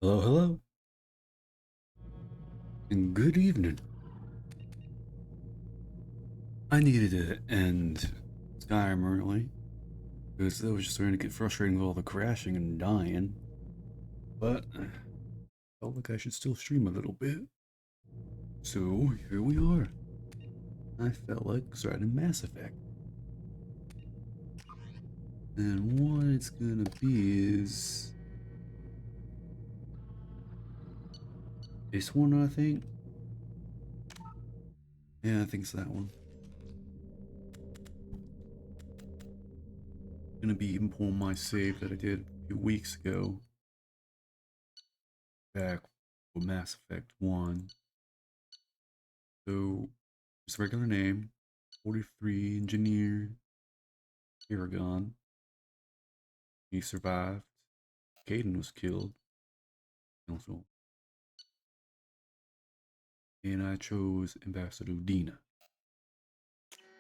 Hello, hello, and good evening. I needed to end Skyrim early because it was just starting to get frustrating with all the crashing and dying. But I felt like I should still stream a little bit. So here we are. I felt like starting Mass Effect. And what it's gonna be is this one, I think. Yeah, I think it's that one. Gonna be importing my save that I did a few weeks ago back for Mass Effect 1. So, just regular name, 43 engineer, Aragon. He survived. Caden was killed. Also, and I chose Ambassador Dina.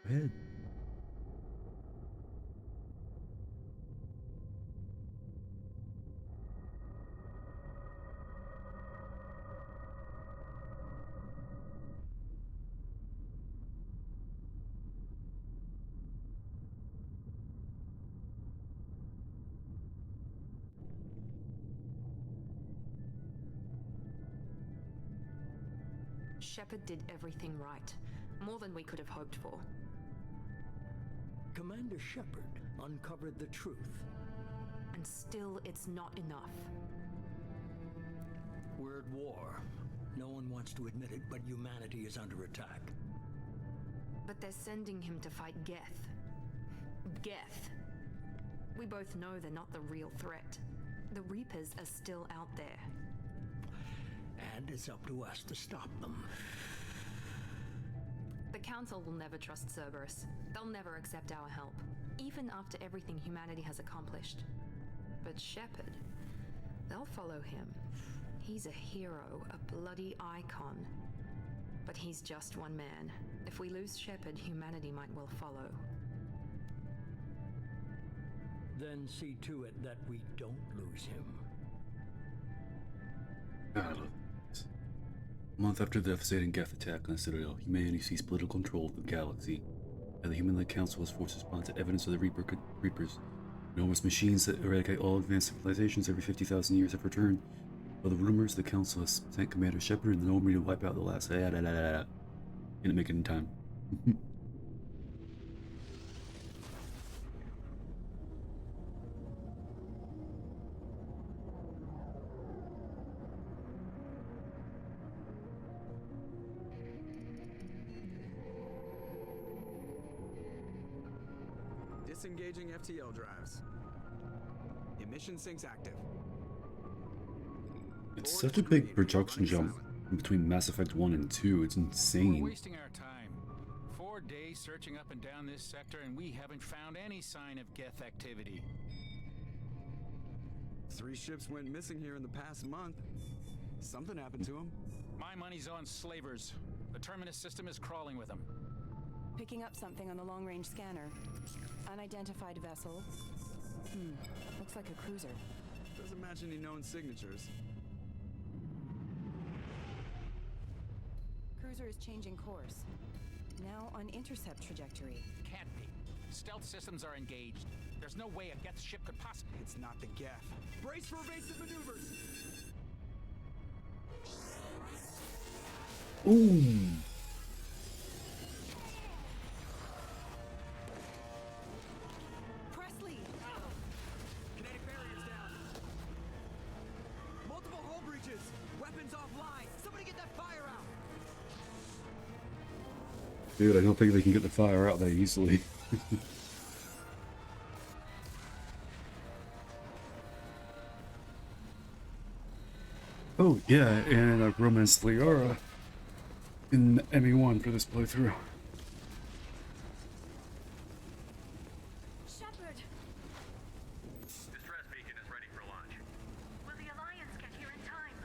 Go ahead. Shepard did everything right. More than we could have hoped for. Commander Shepard uncovered the truth. And still, it's not enough. We're at war. No one wants to admit it, but humanity is under attack. But they're sending him to fight Geth. Geth. We both know they're not the real threat. The Reapers are still out there. And it's up to us to stop them. The Council will never trust Cerberus. They'll never accept our help, even after everything humanity has accomplished. But Shepard, they'll follow him. He's a hero, a bloody icon. But he's just one man. If we lose Shepard, humanity might well follow. Then see to it that we don't lose him. God, a month after the devastating Geth attack on the Citadel, humanity seized political control of the galaxy. And the Human-led Council was forced to respond to evidence of the Reapers. Enormous machines that eradicate all advanced civilizations every 50,000 years have returned. By the rumors, the Council has sent Commander Shepard and the Army to wipe out the last. Didn't make it in time. Disengaging FTL drives. Emission sinks active. It's such a big production jump between Mass Effect 1 and 2. It's We're insane. wasting our time. 4 days searching up and down this sector, and we haven't found any sign of Geth activity. 3 ships went missing here in the past month. Something happened to them. My money's on slavers. The Terminus system is crawling with them. Picking up something on the long-range scanner. Unidentified vessel. Looks like a cruiser. Doesn't match any known signatures. Cruiser is changing course. Now on intercept trajectory. Can't be. Stealth systems are engaged. There's no way a Geth ship could possibly... It's not the Geth. Brace for evasive maneuvers! Ooh. Presley! Kinetic barriers down. Multiple hull breaches. Weapons offline. Somebody get that fire out. Dude, I don't think they can get the fire out that easily. Oh, yeah, and I romanced Liara in ME1 for this playthrough. Shepard! Distress beacon is ready for launch. Will the Alliance get here in time?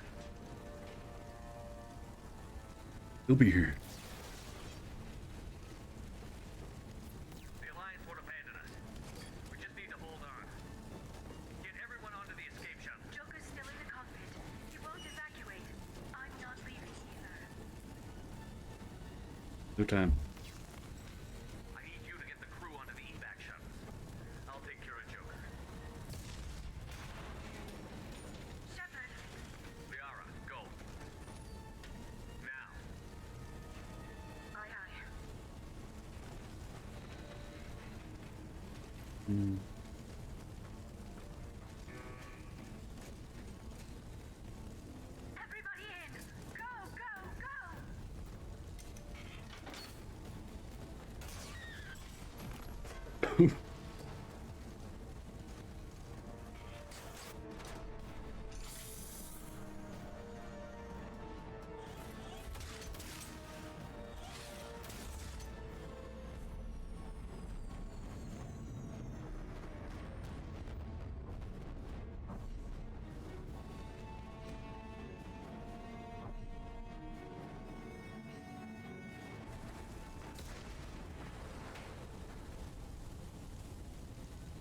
He'll be here. The Alliance won't abandon us. We just need to hold on. Get everyone onto the escape shuttle. Joker's still in the cockpit. No time. I need you to get the crew onto the evac shuttles. I'll take care of Joker. Shepard, Liara, go. Now. aye aye. Hmm. Everybody in! Go, go, go!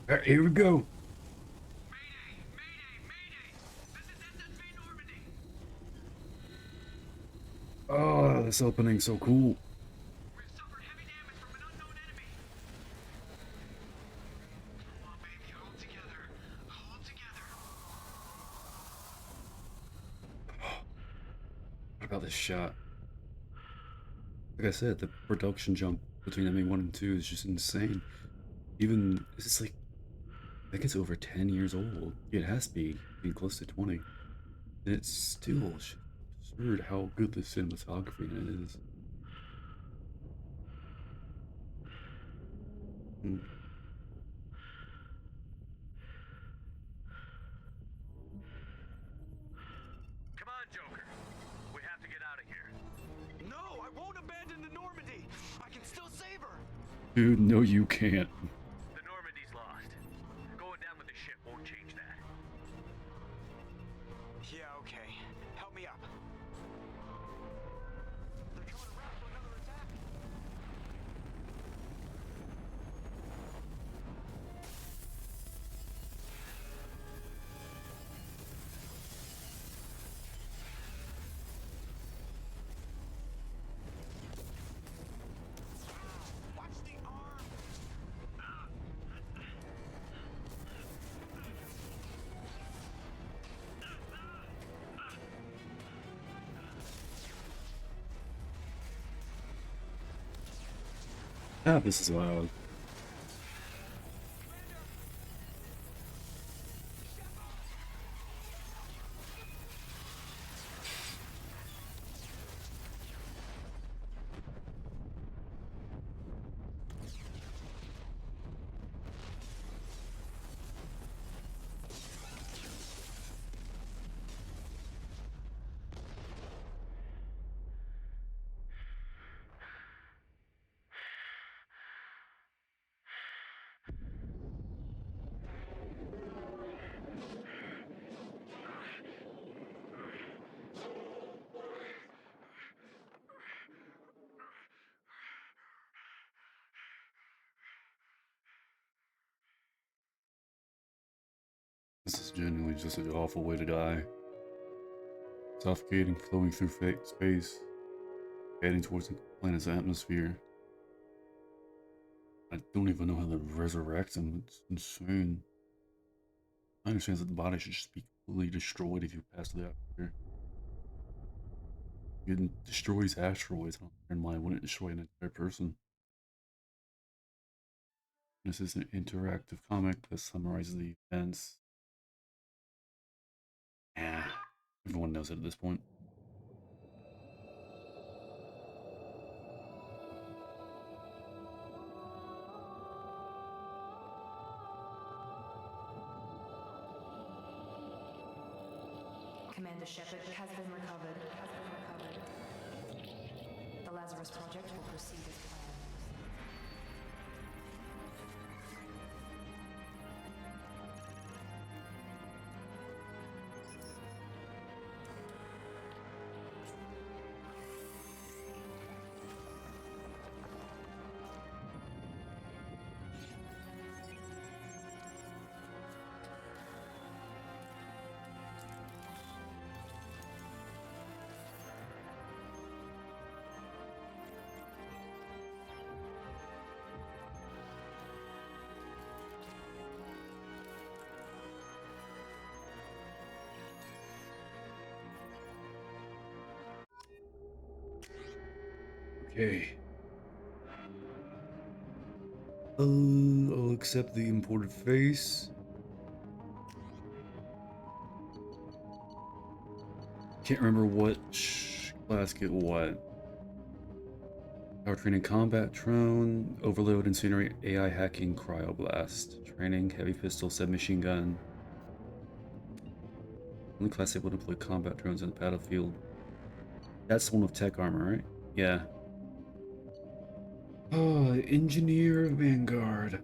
All right, here we go. Mayday! Mayday! Mayday! This is SSV Normandy! Oh, this opening's so cool. We've suffered heavy damage from an unknown enemy. Come on, baby, hold together. Hold together. What about this shot? Like I said, the production jump between MA1 and 2 is just insane. Even, it's like, I think it's over 10 years old. Yeah, it has to be, being close to 20. And it's still absurd how good the cinematography in it is. Hmm. Come on, Joker. We have to get out of here. No, I won't abandon the Normandy. I can still save her. Dude, no you can't. The Normandy's lost. Going down with the ship won't change that. Yeah, okay. Help me up. They're coming around for another attack. Watch the arm. Ah, this is loud. This is genuinely just an awful way to die. Suffocating, flowing through space, heading towards the planet's atmosphere. I don't even know how to resurrect him. It's insane. I understand that the body should just be completely destroyed if you pass the atmosphere. It destroys asteroids, and why wouldn't it destroy an entire person? This is an interactive comic that summarizes the events. Yeah, everyone knows it at this point. Commander Shepard has been recovered. The Lazarus Project will proceed as planned. Okay. I'll accept the imported face. Can't remember what class get what. Power training, combat drone, overload, incinerate, AI hacking, cryoblast, training, heavy pistol, submachine gun. Only class able to employ combat drones on the battlefield. That's the one with tech armor, right? Yeah. Oh, engineer Vanguard.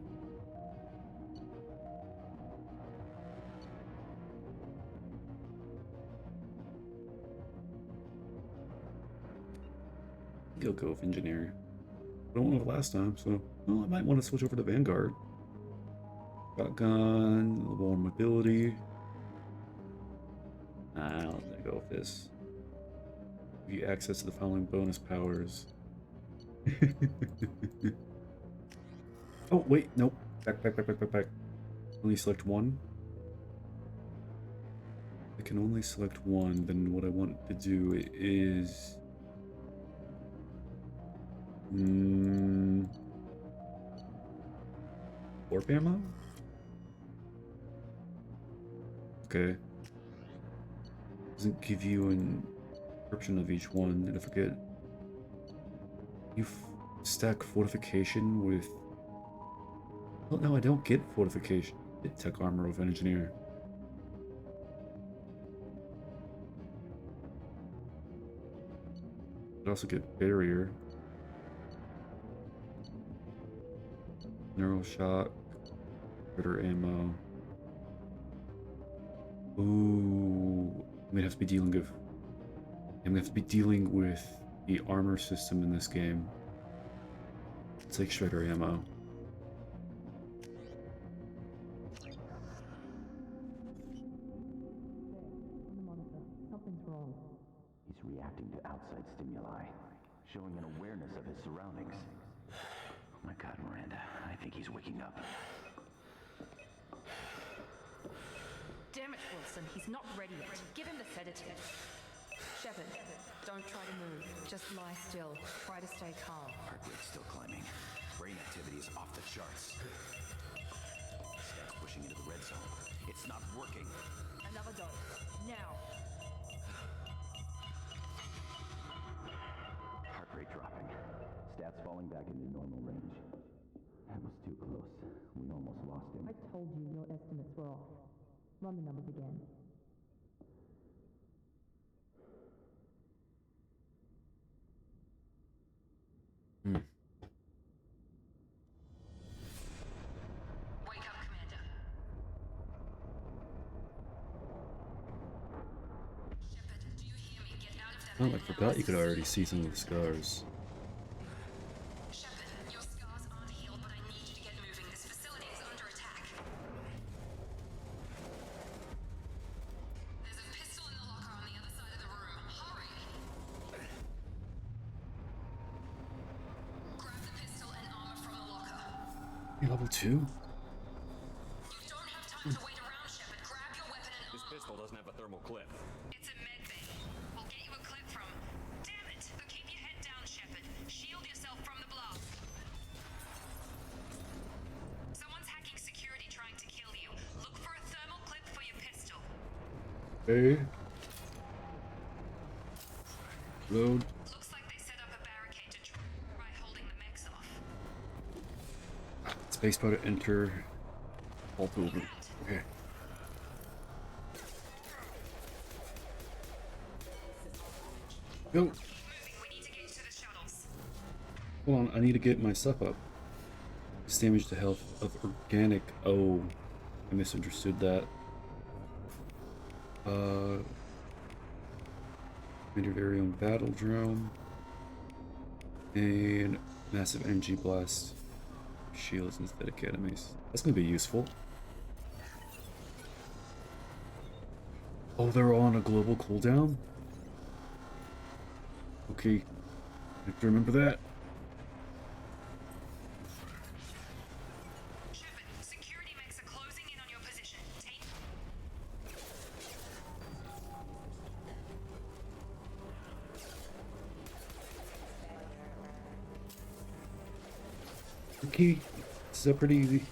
You'll go with engineer. I don't want it last time, so well, I might want to switch over to Vanguard. Shotgun, a little more mobility. I'll go with this. Give you access to the following bonus powers. Oh wait, nope. Back. Only select one. I can only select one. Then what I want to do is. Warp ammo? Okay. Doesn't give you an description of each one, and I forget. You stack fortification with. Well, no, I don't get fortification. I get tech armor with engineer. I also get barrier. Neural shock. Critter ammo. Ooh. I'm gonna have to be dealing with. I'm gonna have to be dealing with the armor system in this game. It's like shredder ammo. He's reacting to outside stimuli, showing an awareness of his surroundings. Oh my God, Miranda, I think he's waking up. Damn it, Wilson, he's not ready yet. Give him the sedative. Shepard, don't try to move. Just lie still. Try to stay calm. Heart rate's still climbing. Brain activity is off the charts. Stats pushing into the red zone. It's not working. Another dose. Now. Heart rate dropping. Stats falling back into normal range. That was too close. We almost lost him. I told you your estimates were off. Run the numbers again. Wake up, Commander. Shepard, do you hear me? Get out of that. Oh, I forgot you could already see some of the scars. Shepard, your scars aren't healed, but I need you to get moving. This facility is under attack. There's a pistol in the locker on the other side of the room. Hurry! Grab the pistol and armor from the locker. Hey, level 2? You don't have time to wait around, Shepard. Grab your weapon and This pistol doesn't have a thermal clip. It's a med bay. We'll get you a clip from. Damn it! But keep your head down, Shepard. Shield yourself from the blast. Someone's hacking security trying to kill you. Look for a thermal clip for your pistol. Hey. Load. Looks like they set up a barricade to try holding the mechs off. Spacebar to enter. Alt over. Okay. Go. Moving, we need to get to the shuttles. Hold on, I need to get my stuff up. It's damage to health of organic. Oh, I misunderstood that. Commander very own battle drone. And massive energy blast. Shields and synthetic enemies. That's gonna be useful. Oh, they're all on a global cooldown? Okay. I have to remember that. Shepard, security mechs are closing in on your position. Take. Okay, this is pretty easy.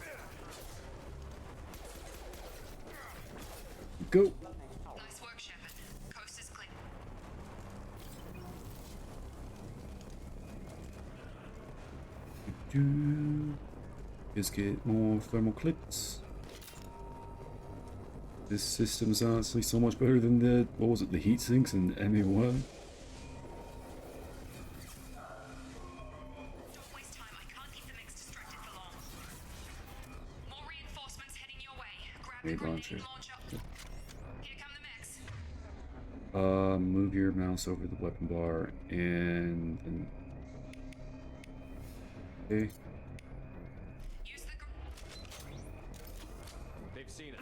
Go. Nice work, Shepard. Coast is clear. Let's get more thermal clips. This system's honestly so much better than the, what was it, the heat sinks in MA1? Don't waste time. I can't keep the mix distracted for long. More reinforcements heading your way. Grab the Grenade grenade launcher. launcher. Here come the mechs. Move your mouse over the weapon bar and okay. Use the They've seen us.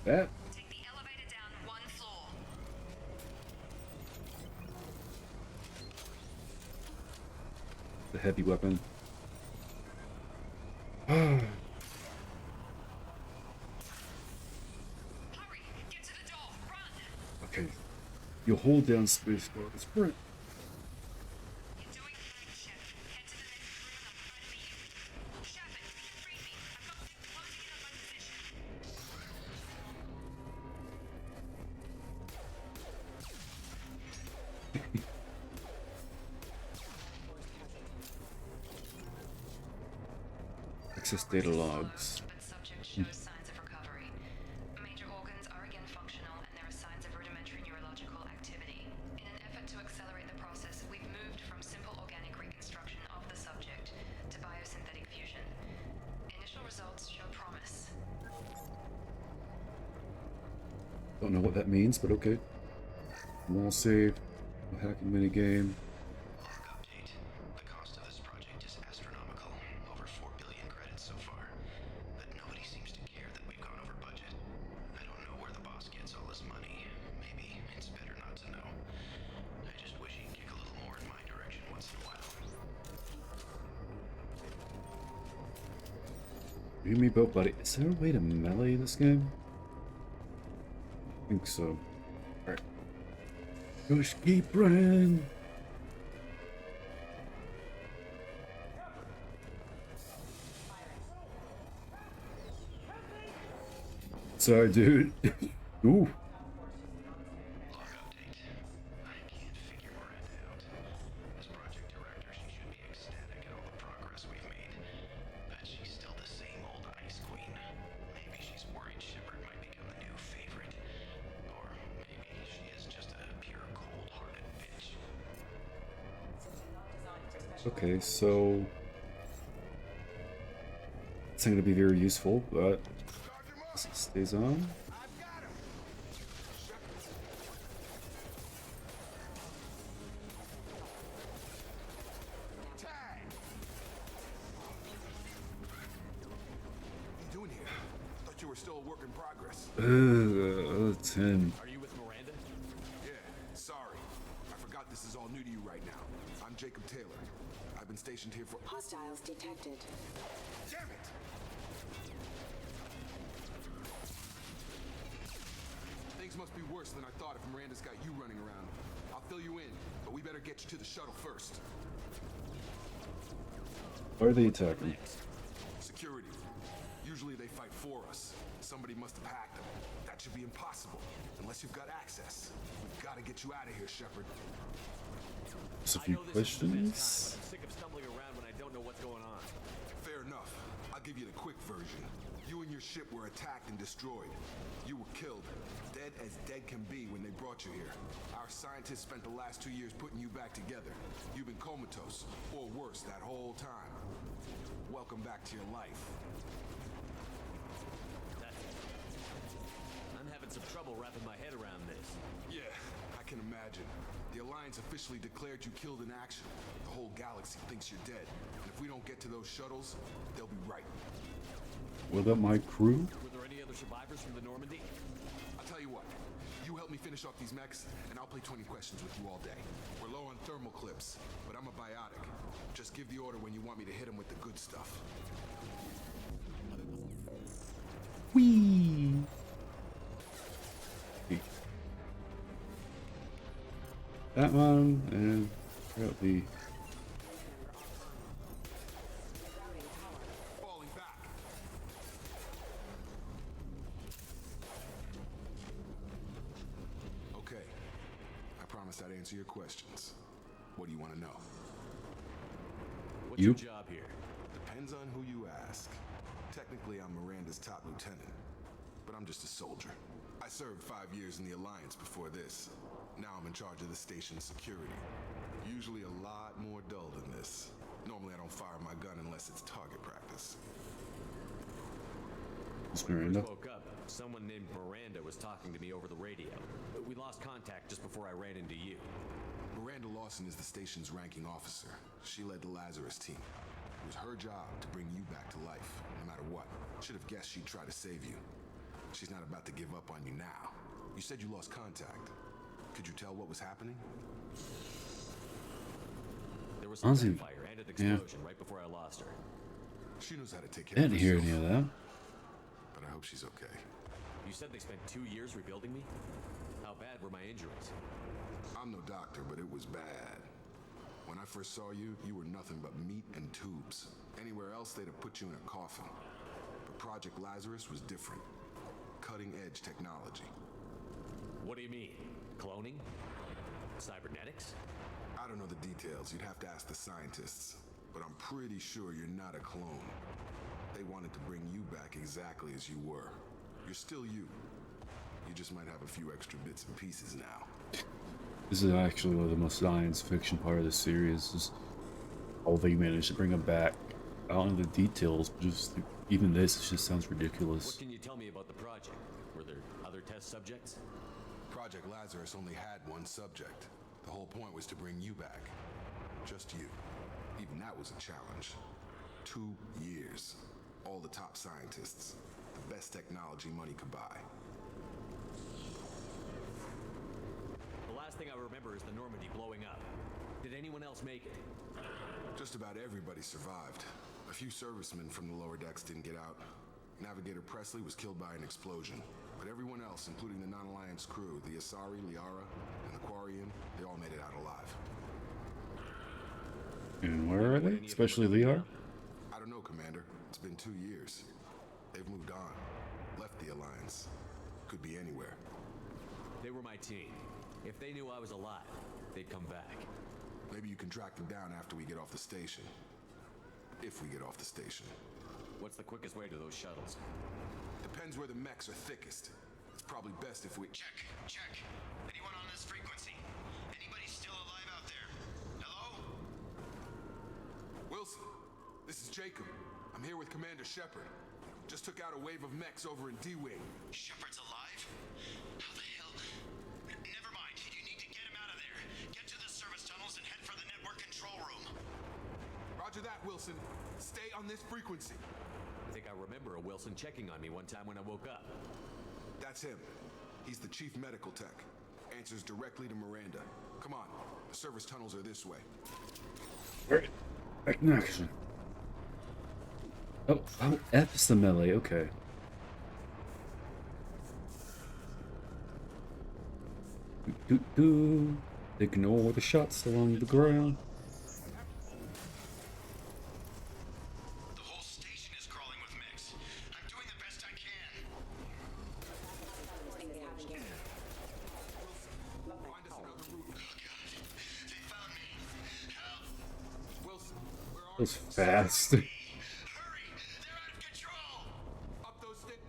That take the elevator down one floor. the heavy weapon. Hurry! Get to the door. Run! Okay. You hold down space bar to sprint. You're doing fine, Shepard. Head to the next room and I'll try to beat you. Shepard, read me. I've got things closing in on my position. Access data logs. But subject shows signs of recovery. Major organs are again functional and there are signs of rudimentary neurological activity. In an effort to accelerate the process, we've moved from simple organic reconstruction of the subject to biosynthetic fusion. Initial results show promise. Don't know what that means, but okay. Wall save. Hacking minigame. Log update. The cost of this project is astronomical. Over 4 billion credits so far. But nobody seems to care that we've gone over budget. I don't know where the boss gets all his money. Maybe it's better not to know. I just wish he'd kick a little more in my direction once in a while. You me both, buddy. Is there a way to melee this game? I think so. Alright. Just keep running. Sorry, dude. Ooh. Log update. I can't figure Miranda out. As project director, she should be ecstatic at all the progress we've made. But she's still the same old Ice Queen. Maybe she's worried Shepard might become a new favorite. Or maybe she is just a pure cold-hearted bitch. Okay, so it's not going to be very useful, but this stays on. What are you doing here? Thought you were still a work in progress. 10. Are you with Miranda? Yeah, sorry. I forgot this is all new to you right now. I'm Jacob Taylor. I've been stationed here for— Hostiles detected. Damn it! Things must be worse than I thought if Miranda's got you running around. I'll fill you in, but we better get you to the shuttle first. Why are they attacking? Security. Usually they fight for us. Somebody must have hacked them. That should be impossible, unless you've got access. We've got to get you out of here, Shepard. Just a few questions. I'm sick of stumbling around when I don't know what's going on. Fair enough. I'll give you the quick version. You and your ship were attacked and destroyed. You were killed. Dead as dead can be when they brought you here. Our scientists spent the last 2 years putting you back together. You've been comatose, or worse, that whole time. Welcome back to your life. I'm having some trouble wrapping my head around this. Yeah, I can imagine. The Alliance officially declared you killed in action. The whole galaxy thinks you're dead. And if we don't get to those shuttles, they'll be right. What about my crew? Were there any other survivors from the Normandy? I'll tell you what. You help me finish off these mechs, and I'll play 20 questions with you all day. We're low on thermal clips, but I'm a biotic. Just give the order when you want me to hit them with the good stuff. Whee! That one, and that'll be Must that answer your questions? What do you want to know? What's You? your job here? Depends on who you ask. Technically, I'm Miranda's top lieutenant, but I'm just a soldier. I served 5 years in the Alliance before this. Now I'm in charge of the station's security. Usually a lot more dull than this. Normally I don't fire my gun unless it's target practice. It's When I Miranda. first woke up, someone named Miranda was talking to me over the radio. We lost contact just before I ran into you. Miranda Lawson is the station's ranking officer. She led the Lazarus team. It was her job to bring you back to life, no matter what. Should have guessed she'd try to save you. She's not about to give up on you now. You said you lost contact. Could you tell what was happening? There was some Honestly, gunfire and an explosion right before I lost her. She knows how to take I care of didn't hear herself. any of that. But I hope she's okay. You said they spent 2 years rebuilding me? How bad were my injuries? I'm no doctor, but it was bad. When I first saw you, you were nothing but meat and tubes. Anywhere else, they'd have put you in a coffin. But Project Lazarus was different. Cutting-edge technology. What do you mean? Cloning? Cybernetics? I don't know the details. You'd have to ask the scientists. But I'm pretty sure you're not a clone. They wanted to bring you back exactly as you were. You're still you. You just might have a few extra bits and pieces now. This is actually one of the most science fiction part of the series. Is how they managed to bring him back. I don't know the details, but just even this, it just sounds What ridiculous. can you tell me about the project? Were there other test subjects? Project Lazarus only had one subject. The whole point was to bring you back. Just you. Even that was a challenge. 2 years. All the top scientists. The best technology money could buy. The last thing I remember is the Normandy blowing up. Did anyone else make it? Just about everybody survived. A few servicemen from the lower decks didn't get out. Navigator Presley was killed by an explosion. But everyone else, including the non-Alliance crew, the Asari, Liara, and the Quarian, they all made it out alive. And where are they? Especially Liar? I don't know, Commander. It's been 2 years. They've moved on. Left the Alliance. Could be anywhere. They were my team. If they knew I was alive, they'd come back. Maybe you can track them down after we get off the station. If we get off the station. What's the quickest way to those shuttles? Depends where the mechs are thickest. It's probably best if we... Check. Anyone on this frequency? Anybody still alive out there? Hello? Wilson, this is Jacob. I'm here with Commander Shepard. Just took out a wave of mechs over in D-Wing. Shepard's alive? How the hell? Never mind. You need to get him out of there. Get to the service tunnels and head for the network control room. Roger that, Wilson. Stay on this frequency. I think I remember a Wilson checking on me one time when I woke up. That's him. He's the chief medical tech. Answers directly to Miranda. Come on. The service tunnels are this way. Alright. Back in action. Oh, F is the melee, okay. Ignore the shots along the ground. The whole station is crawling with mechs. I'm doing the best I can. Find us another route. Oh god. They found me. Help! Wilson, where are That was you? fast. Hurry! They're out of control! Up those sticks.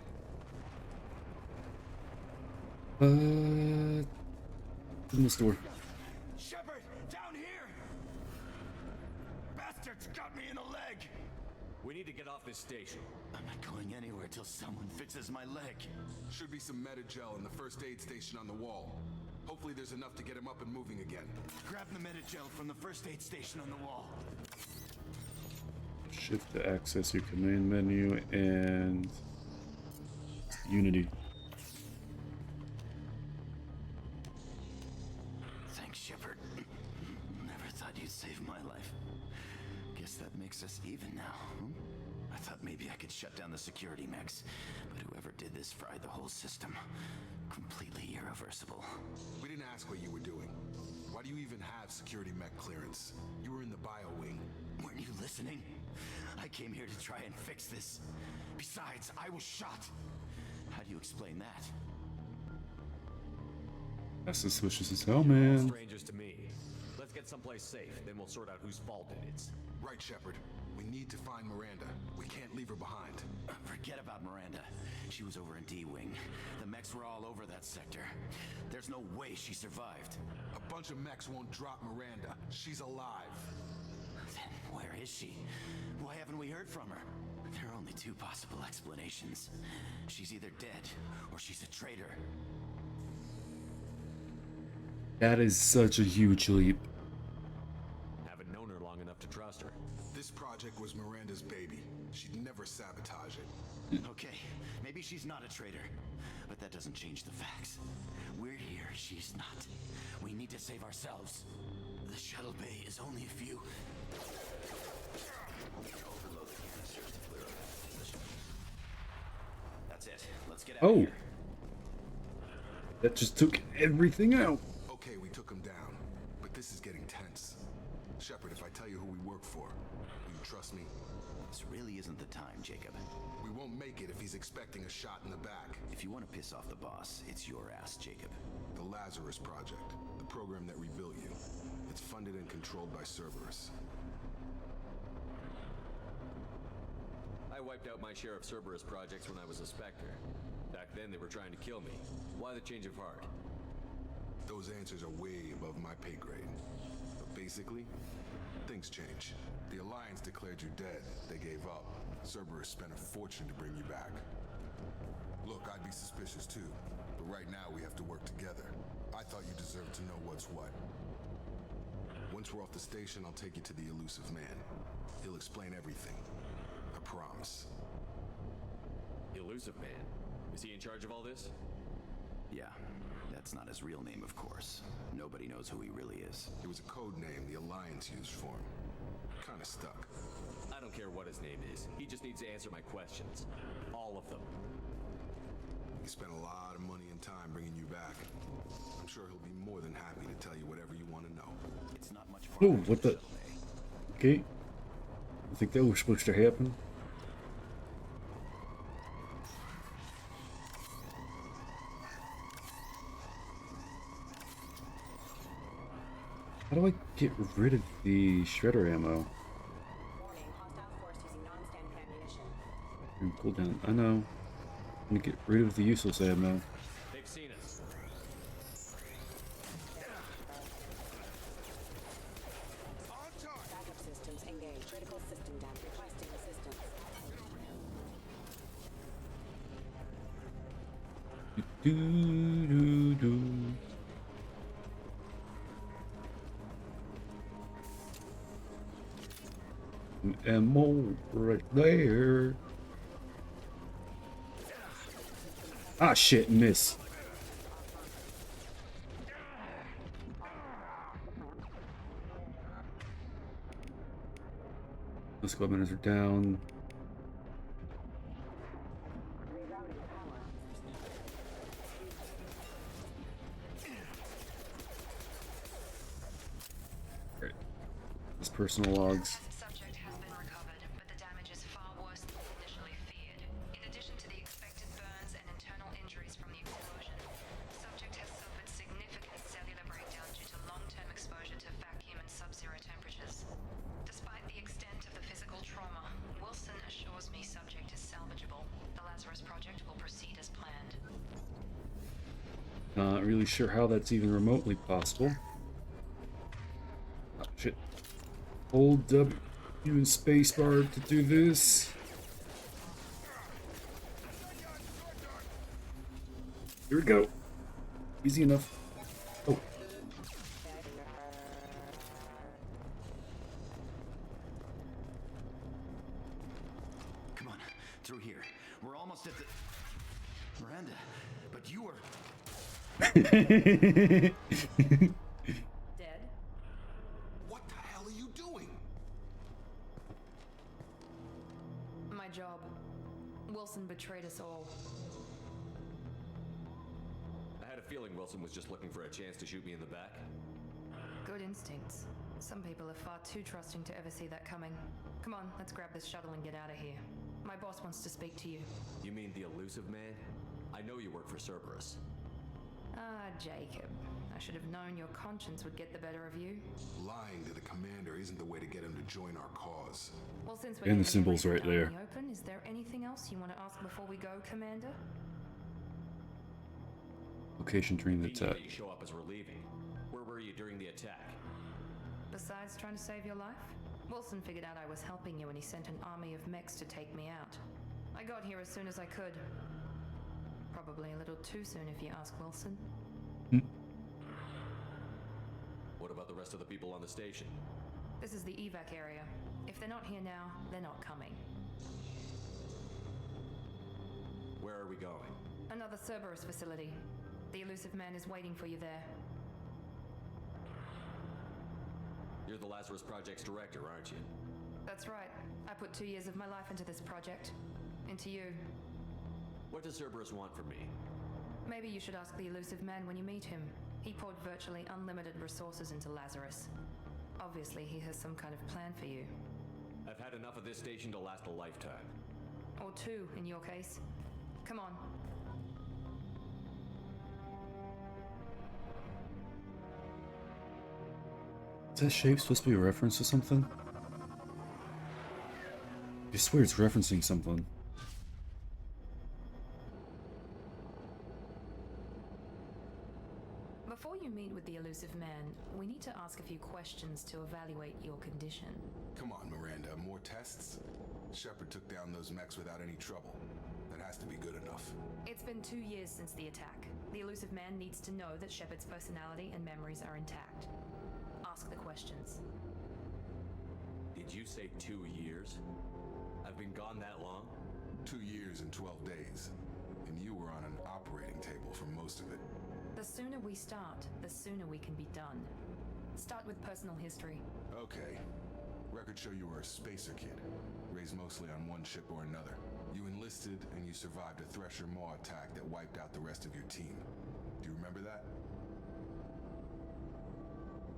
In this door. Shepard, down here! Bastards got me in the leg! We need to get off this station. I'm not going anywhere till someone fixes my leg. Should be some Metagel in the first aid station on the wall. Hopefully there's enough to get him up and moving again. Grab the Metagel from the first aid station on the wall. Shift to access your command menu and Unity. Thanks, Shepard. Never thought you'd save my life. Guess that makes us even now. I thought maybe I could shut down the security mechs, but whoever did this fried the whole system. Completely irreversible. We didn't ask what you were doing. Why do you even have security mech clearance? You were in the bio wing. Weren't you listening? I came here to try and fix this. Besides, I was shot. How do you explain that? That's suspicious as hell, You're all man. strangers to me. Let's get someplace safe, then we'll sort out whose fault it is. Right, Shepard. We need to find Miranda. We can't leave her behind. Forget about Miranda. She was over in D-Wing. The mechs were all over that sector. There's no way she survived. A bunch of mechs won't drop Miranda. She's alive. Then where is she? Why haven't we heard from her? There are only two possible explanations. She's either dead or she's a traitor. That is such a huge leap. Haven't known her long enough to trust her. This project was Miranda's baby. She'd never sabotage it. Okay, maybe she's not a traitor, but that doesn't change the facts. We're here, she's not. We need to save ourselves. The shuttle bay is only a few. Overload the canisters to clear up that position. That's it. Let's get out of here. That just took everything out. Okay, we took him down, but this is getting tense. Shepard, if I tell you who we work for, will you trust me? This really isn't the time, Jacob. We won't make it if he's expecting a shot in the back. If you want to piss off the boss, it's your ass, Jacob. The Lazarus Project, the program that rebuilt you. It's funded and controlled by Cerberus. I wiped out my share of Cerberus projects when I was a Spectre. Back then they were trying to kill me. Why the change of heart? Those answers are way above my pay grade. But basically, things change. The Alliance declared you dead. They gave up. Cerberus spent a fortune to bring you back. Look, I'd be suspicious too. But right now we have to work together. I thought you deserved to know what's what. Once we're off the station, I'll take you to the Elusive Man. He'll explain everything. I promise. Elusive Man? Is he in charge of all this? Yeah, that's not his real name, of course. Nobody knows who he really is. It was a code name the Alliance used for him. Kinda stuck. I don't care what his name is. He just needs to answer my questions. All of them. He spent a lot of money and time bringing you back. I'm sure he'll be more than happy to tell you whatever you want to know. It's not much Oh, what the? Okay. I think that was supposed to happen. How do I get rid of the shredder ammo? Cool down. I know. I'm gonna get rid of the useless ammo. They've seen us. Backup systems engaged. Critical system down. Requesting assistance. Do. Ammo right there. Ah, shit, miss. The squad members are down. Right. His personal logs. Subject has been recovered, but the damage is far worse than initially feared. In addition to the expected burns and internal injuries from the explosion, subject has suffered significant cellular breakdown due to long-term exposure to vacuum and sub-zero temperatures. Despite the extent of the physical trauma, Wilson assures me subject is salvageable. The Lazarus Project will proceed as planned. Not really sure how that's even remotely possible. Oh, shit. Hold W and spacebar to do this. Here we go. Easy enough. Oh. Come on, through here. We're almost at the... Miranda, but you were... Dead? What the hell are you doing? My job. Wilson betrayed us all. I had a feeling Wilson was just looking for a chance to shoot me in the back. Good instincts. Some people are far too trusting to ever see that coming. Come on, let's grab this shuttle and get out of here. My boss wants to speak to you. You mean the Elusive Man? I know you work for Cerberus. Ah, Jacob. I should have known your conscience would get the better of you. Lying to the commander isn't the way to get him to join our cause. Well, since And the symbol's right there. Open, is there anything else you want to ask before we go, Commander? Location during the attack. You show up as we're leaving. Where were you during the attack? Besides trying to save your life, Wilson figured out I was helping you and he sent an army of mechs to take me out. I got here as soon as I could. Probably a little too soon if you ask Wilson. What about the rest of the people on the station? This is the evac area. If they're not here now, they're not coming. Where are we going? Another Cerberus facility. The elusive man is waiting for you there. You're the Lazarus Project's director, aren't you? That's right. I put 2 years of my life into this project. Into you. What does Cerberus want from me? Maybe you should ask the elusive man when you meet him. He poured virtually unlimited resources into Lazarus. Obviously, he has some kind of plan for you. I've had enough of this station to last a lifetime. Or 2, in your case. Come on. Is that shape supposed to be a reference to something? I swear it's referencing something. Before you meet with the elusive man, we need to ask a few questions to evaluate your condition. Come on, Miranda, more tests? Shepard took down those mechs without any trouble. That has to be good enough. It's been 2 years since the attack. The elusive man needs to know that Shepard's personality and memories are intact. Ask the questions. Did you say 2 years? I've been gone that long? 2 years and 12 days. And you were on an operating table for most of it. The sooner we start, the sooner we can be done. Start with personal history. Okay. Records show you were a spacer kid, raised mostly on one ship or another. You enlisted and you survived a Thresher Maw attack that wiped out the rest of your team. Do you remember that?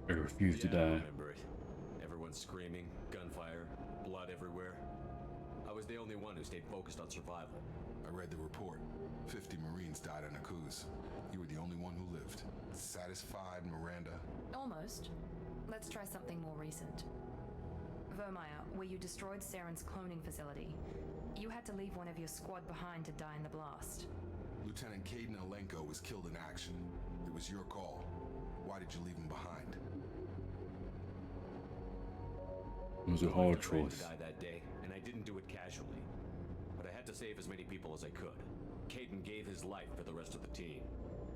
I refuse to I die. remember it. Everyone screaming, gunfire, blood everywhere. I was the only one who stayed focused on survival. I read the report. 50 Marines died on Akuz. You were the only one who lived. Satisfied, Miranda? Almost. Let's try something more recent. Vermeer, where you destroyed Saren's cloning facility. You had to leave one of your squad behind to die in the blast. Lieutenant Caden Alenko was killed in action. It was your call. Why did you leave him behind? It was a hard choice. I died that day, and I didn't do it casually. But I had to save as many people as I could. Caden gave his life for the rest of the team.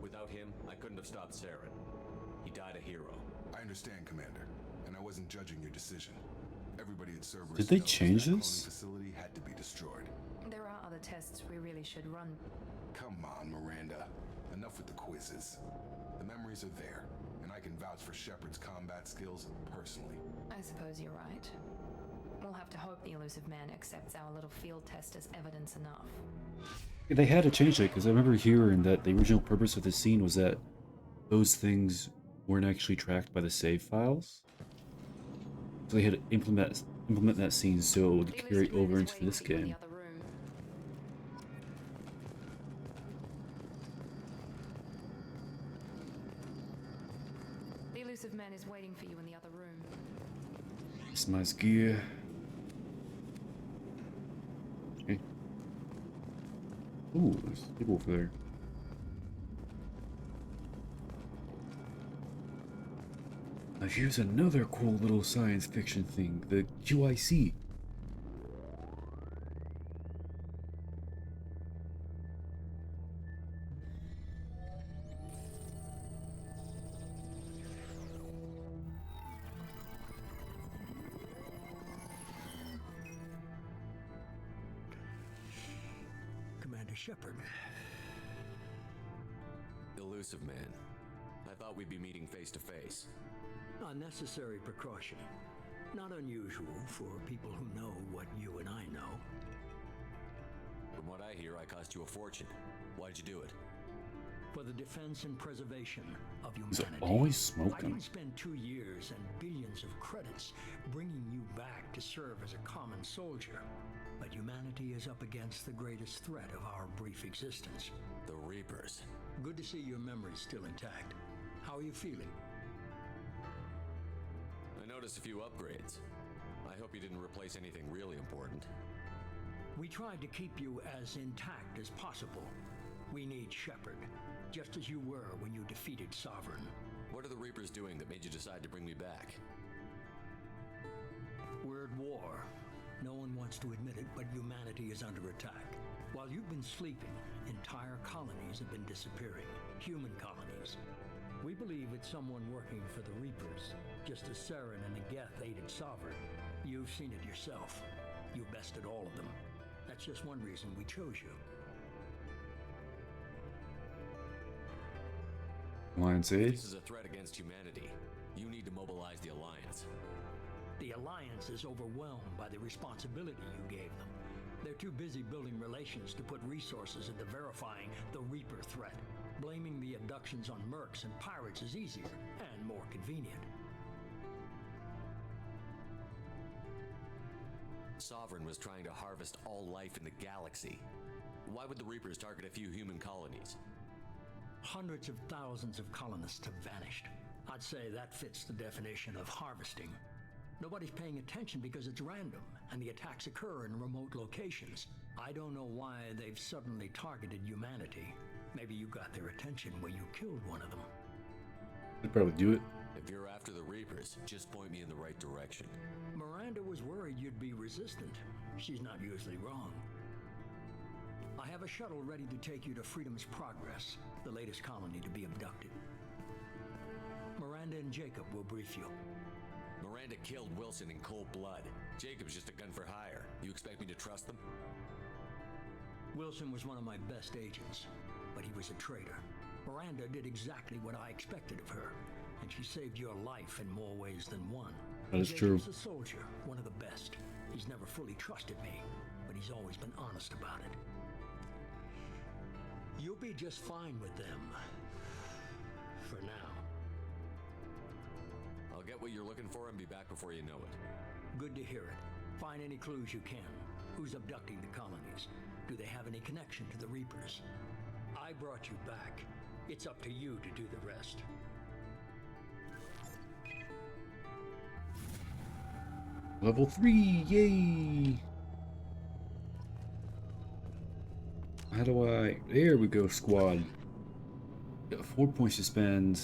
Without him, I couldn't have stopped Saren. He died a hero. I understand, Commander, and I wasn't judging your decision. Everybody at Cerberus Did they knows change that this? cloning facility had to be destroyed. There are other tests we really should run. Come on, Miranda. Enough with the quizzes. The memories are there, and I can vouch for Shepard's combat skills personally. I suppose you're right. We'll have to hope the elusive man accepts our little field test as evidence enough. They had to change it because I remember hearing that the original purpose of the scene was that those things weren't actually tracked by the save files. So they had to implement that scene so it would carry over into this game. The elusive man is waiting for you in the other room. It's my gear. Okay. Ooh, there's people over there. Now here's another cool little science fiction thing, the QIC. Commander Shepard. Elusive man. I thought we'd be meeting face to face. A necessary precaution. Not unusual for people who know what you and I know. From what I hear, I cost you a fortune. Why'd you do it? For the defense and preservation of Is it humanity. always I smoking? didn't spend 2 years and billions of credits bringing you back to serve as a common soldier. But humanity is up against the greatest threat of our brief existence. The Reapers. Good to see your memory's still intact. How are you feeling? I noticed a few upgrades. I hope you didn't replace anything really important. We tried to keep you as intact as possible. We need Shepard, just as you were when you defeated Sovereign. What are the Reapers doing that made you decide to bring me back? We're at war. No one wants to admit it, but humanity is under attack. While you've been sleeping, entire colonies have been disappearing. Human colonies. We believe it's someone working for the Reapers, just as Saren and Geth aided Sovereign. You've seen it yourself. You bested all of them. That's just one reason we chose you. Alliance aid? This is a threat against humanity. You need to mobilize the Alliance. The Alliance is overwhelmed by the responsibility you gave them. They're too busy building relations to put resources into verifying the Reaper threat. Blaming the abductions on mercs and pirates is easier and more convenient. Sovereign was trying to harvest all life in the galaxy. Why would the Reapers target a few human colonies? Hundreds of thousands of colonists have vanished. I'd say that fits the definition of harvesting. Nobody's paying attention because it's random, and the attacks occur in remote locations. I don't know why they've suddenly targeted humanity. Maybe you got their attention when you killed one of them. I'd probably do it. If you're after the Reapers, just point me in the right direction. Miranda was worried you'd be resistant. She's not usually wrong. I have a shuttle ready to take you to Freedom's Progress, the latest colony to be abducted. Miranda and Jacob will brief you. Miranda killed Wilson in cold blood. Jacob's just a gun for hire. You expect me to trust them? Wilson was one of my best agents, but he was a traitor. Miranda did exactly what I expected of her, and she saved your life in more ways than one. That is true. Jacob's a soldier, one of the best. He's never fully trusted me, but he's always been honest about it. You'll be just fine with them. For now. I'll get what you're looking for and be back before you know it. Good to hear it. Find any clues you can. Who's abducting the colonies? Do they have any connection to the Reapers? I brought you back. It's up to you to do the rest. Level 3, yay! How do I... There we go, squad. Got 4 points to spend.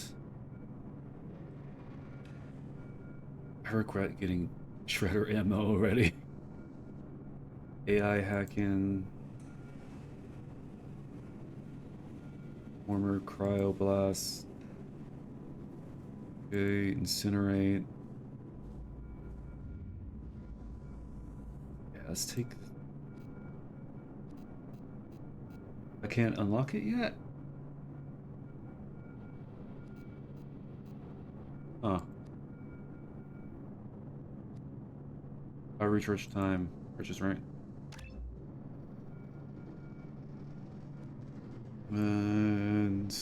I regret getting Shredder ammo already. AI hacking. Former cryoblast. Okay, incinerate. Yeah, let's take... I can't unlock it yet? Huh. Recharge time, which is right. And...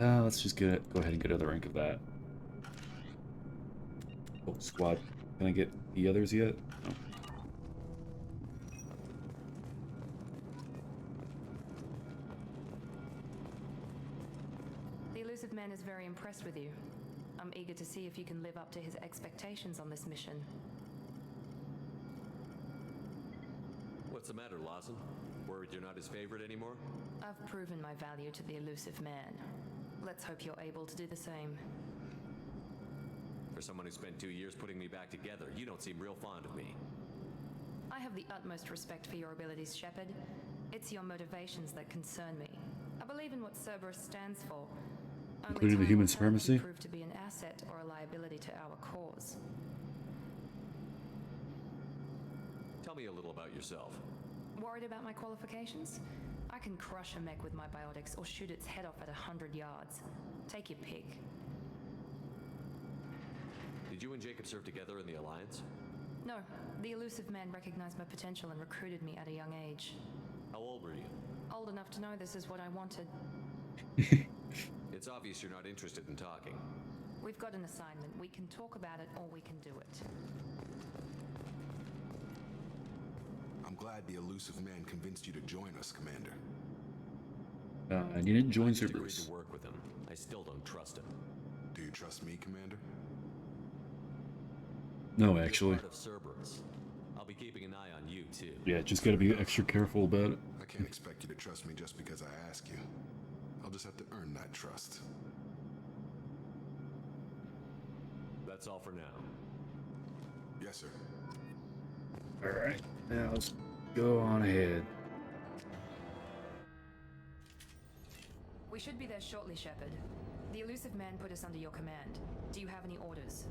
let's just go ahead and get another rank of that. Oh, squad. Can I get the others yet? No. The Elusive Man is very impressed with you. I'm eager to see if you can live up to his expectations on this mission. What's the matter, Lawson? Worried you're not his favorite anymore? I've proven my value to the Elusive Man. Let's hope you're able to do the same. For someone who spent 2 years putting me back together, you don't seem real fond of me. I have the utmost respect for your abilities, Shepard. It's your motivations that concern me. I believe in what Cerberus stands for. Including the human supremacy? Prove to be an asset or a liability to our cause. Tell me a little about yourself. Worried about my qualifications? I can crush a mech with my biotics or shoot its head off at 100 yards. Take your pick. Did you and Jacob serve together in the Alliance? No, the Elusive Man recognized my potential and recruited me at a young age. How old were you? Old enough to know this is what I wanted. It's obvious you're not interested in talking. We've got an assignment. We can talk about it or we can do it. I'm glad the elusive man convinced you to join us, Commander. And you didn't join I agreed Cerberus. to work with him. I still don't trust him. Do you trust me, Commander? No, actually. You're part of Cerberus. I'll be keeping an eye on you too. Yeah, just gotta be extra careful about it. I can't expect you to trust me just because I ask you. I'll just have to earn that trust. That's all for now. Yes, sir. Alright, now let's go on ahead. We should be there shortly, Shepard. The elusive man put us under your command. Do you have any orders?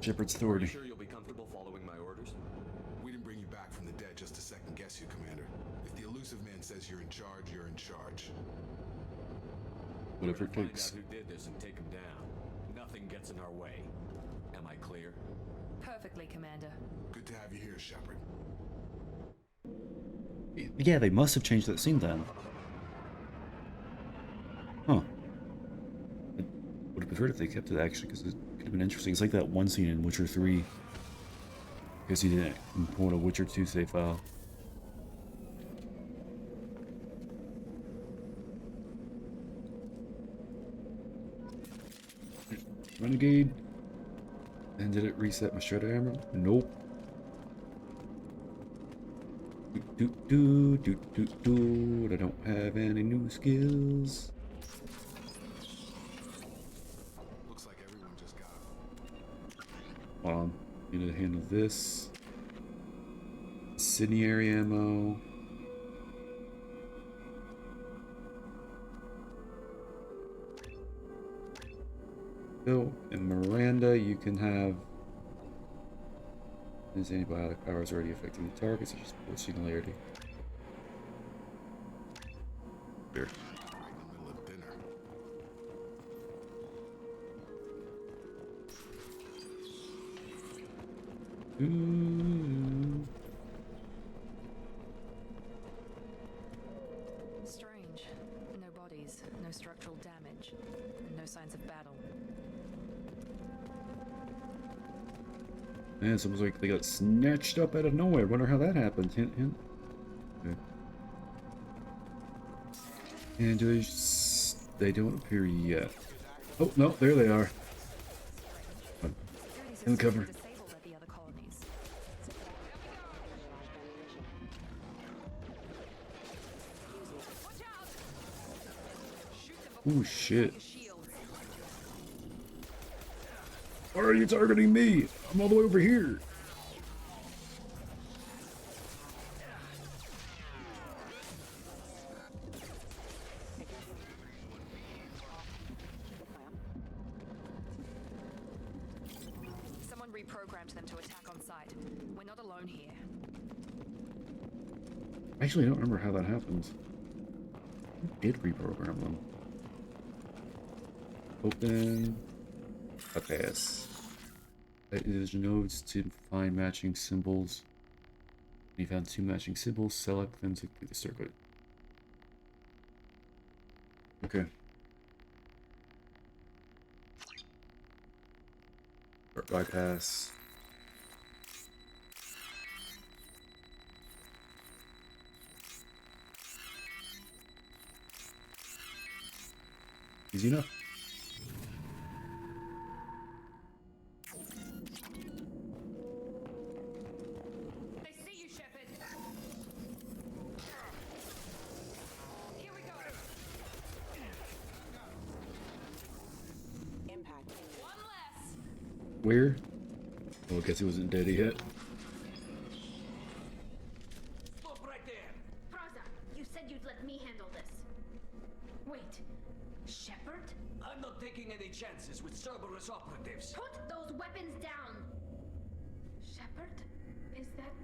Shepard's Are you authority. sure you'll be comfortable following my orders? We didn't bring you back from the dead just to second guess you, Commander. If the elusive man says you're in charge, you're in charge. Whatever We're it gonna takes. find out who did this and take him down. Nothing gets in our way. Am I clear? Perfectly, Commander. Good to have you here, Shepard. Yeah, they must have changed that scene then. Huh. I would have preferred if they kept it actually, because it could have been interesting. It's like that one scene in Witcher 3. Because he didn't import a Witcher 2 save file. Renegade. And did it reset my Shredder Hammer? Nope. I don't have any new skills. Looks like everyone just got Need to handle this. Incendiary ammo. Bill and Miranda, you can have. His antibiotic power is already affecting the target, such as poor singularity. Here. right in the middle of dinner. Strange. No bodies, no structural damage, and no signs of battle. Man, it's almost like they got snatched up out of nowhere. Wonder how that happened. Hint, hint. Okay. And they don't appear yet. Oh, no, there they are. In the cover. Disabled at the other colonies. Oh, shit. Why are you targeting me? I'm all the way over here. Someone reprogrammed them to attack on sight. We're not alone here. Actually, I don't remember how that happened. Who did reprogram them? Open. A pass. There's nodes to find matching symbols. When you found 2 matching symbols, select them to complete the circuit. Okay. Bypass. Easy enough. They see you, Shepard. Here we go. Impact. One less. Where? Oh, I guess he wasn't dead yet. Stop right there! Praza, you said you'd let me handle this. Wait, Shepard? I'm not taking any chances with Cerberus operatives. Put those weapons down! Shepard? Is that...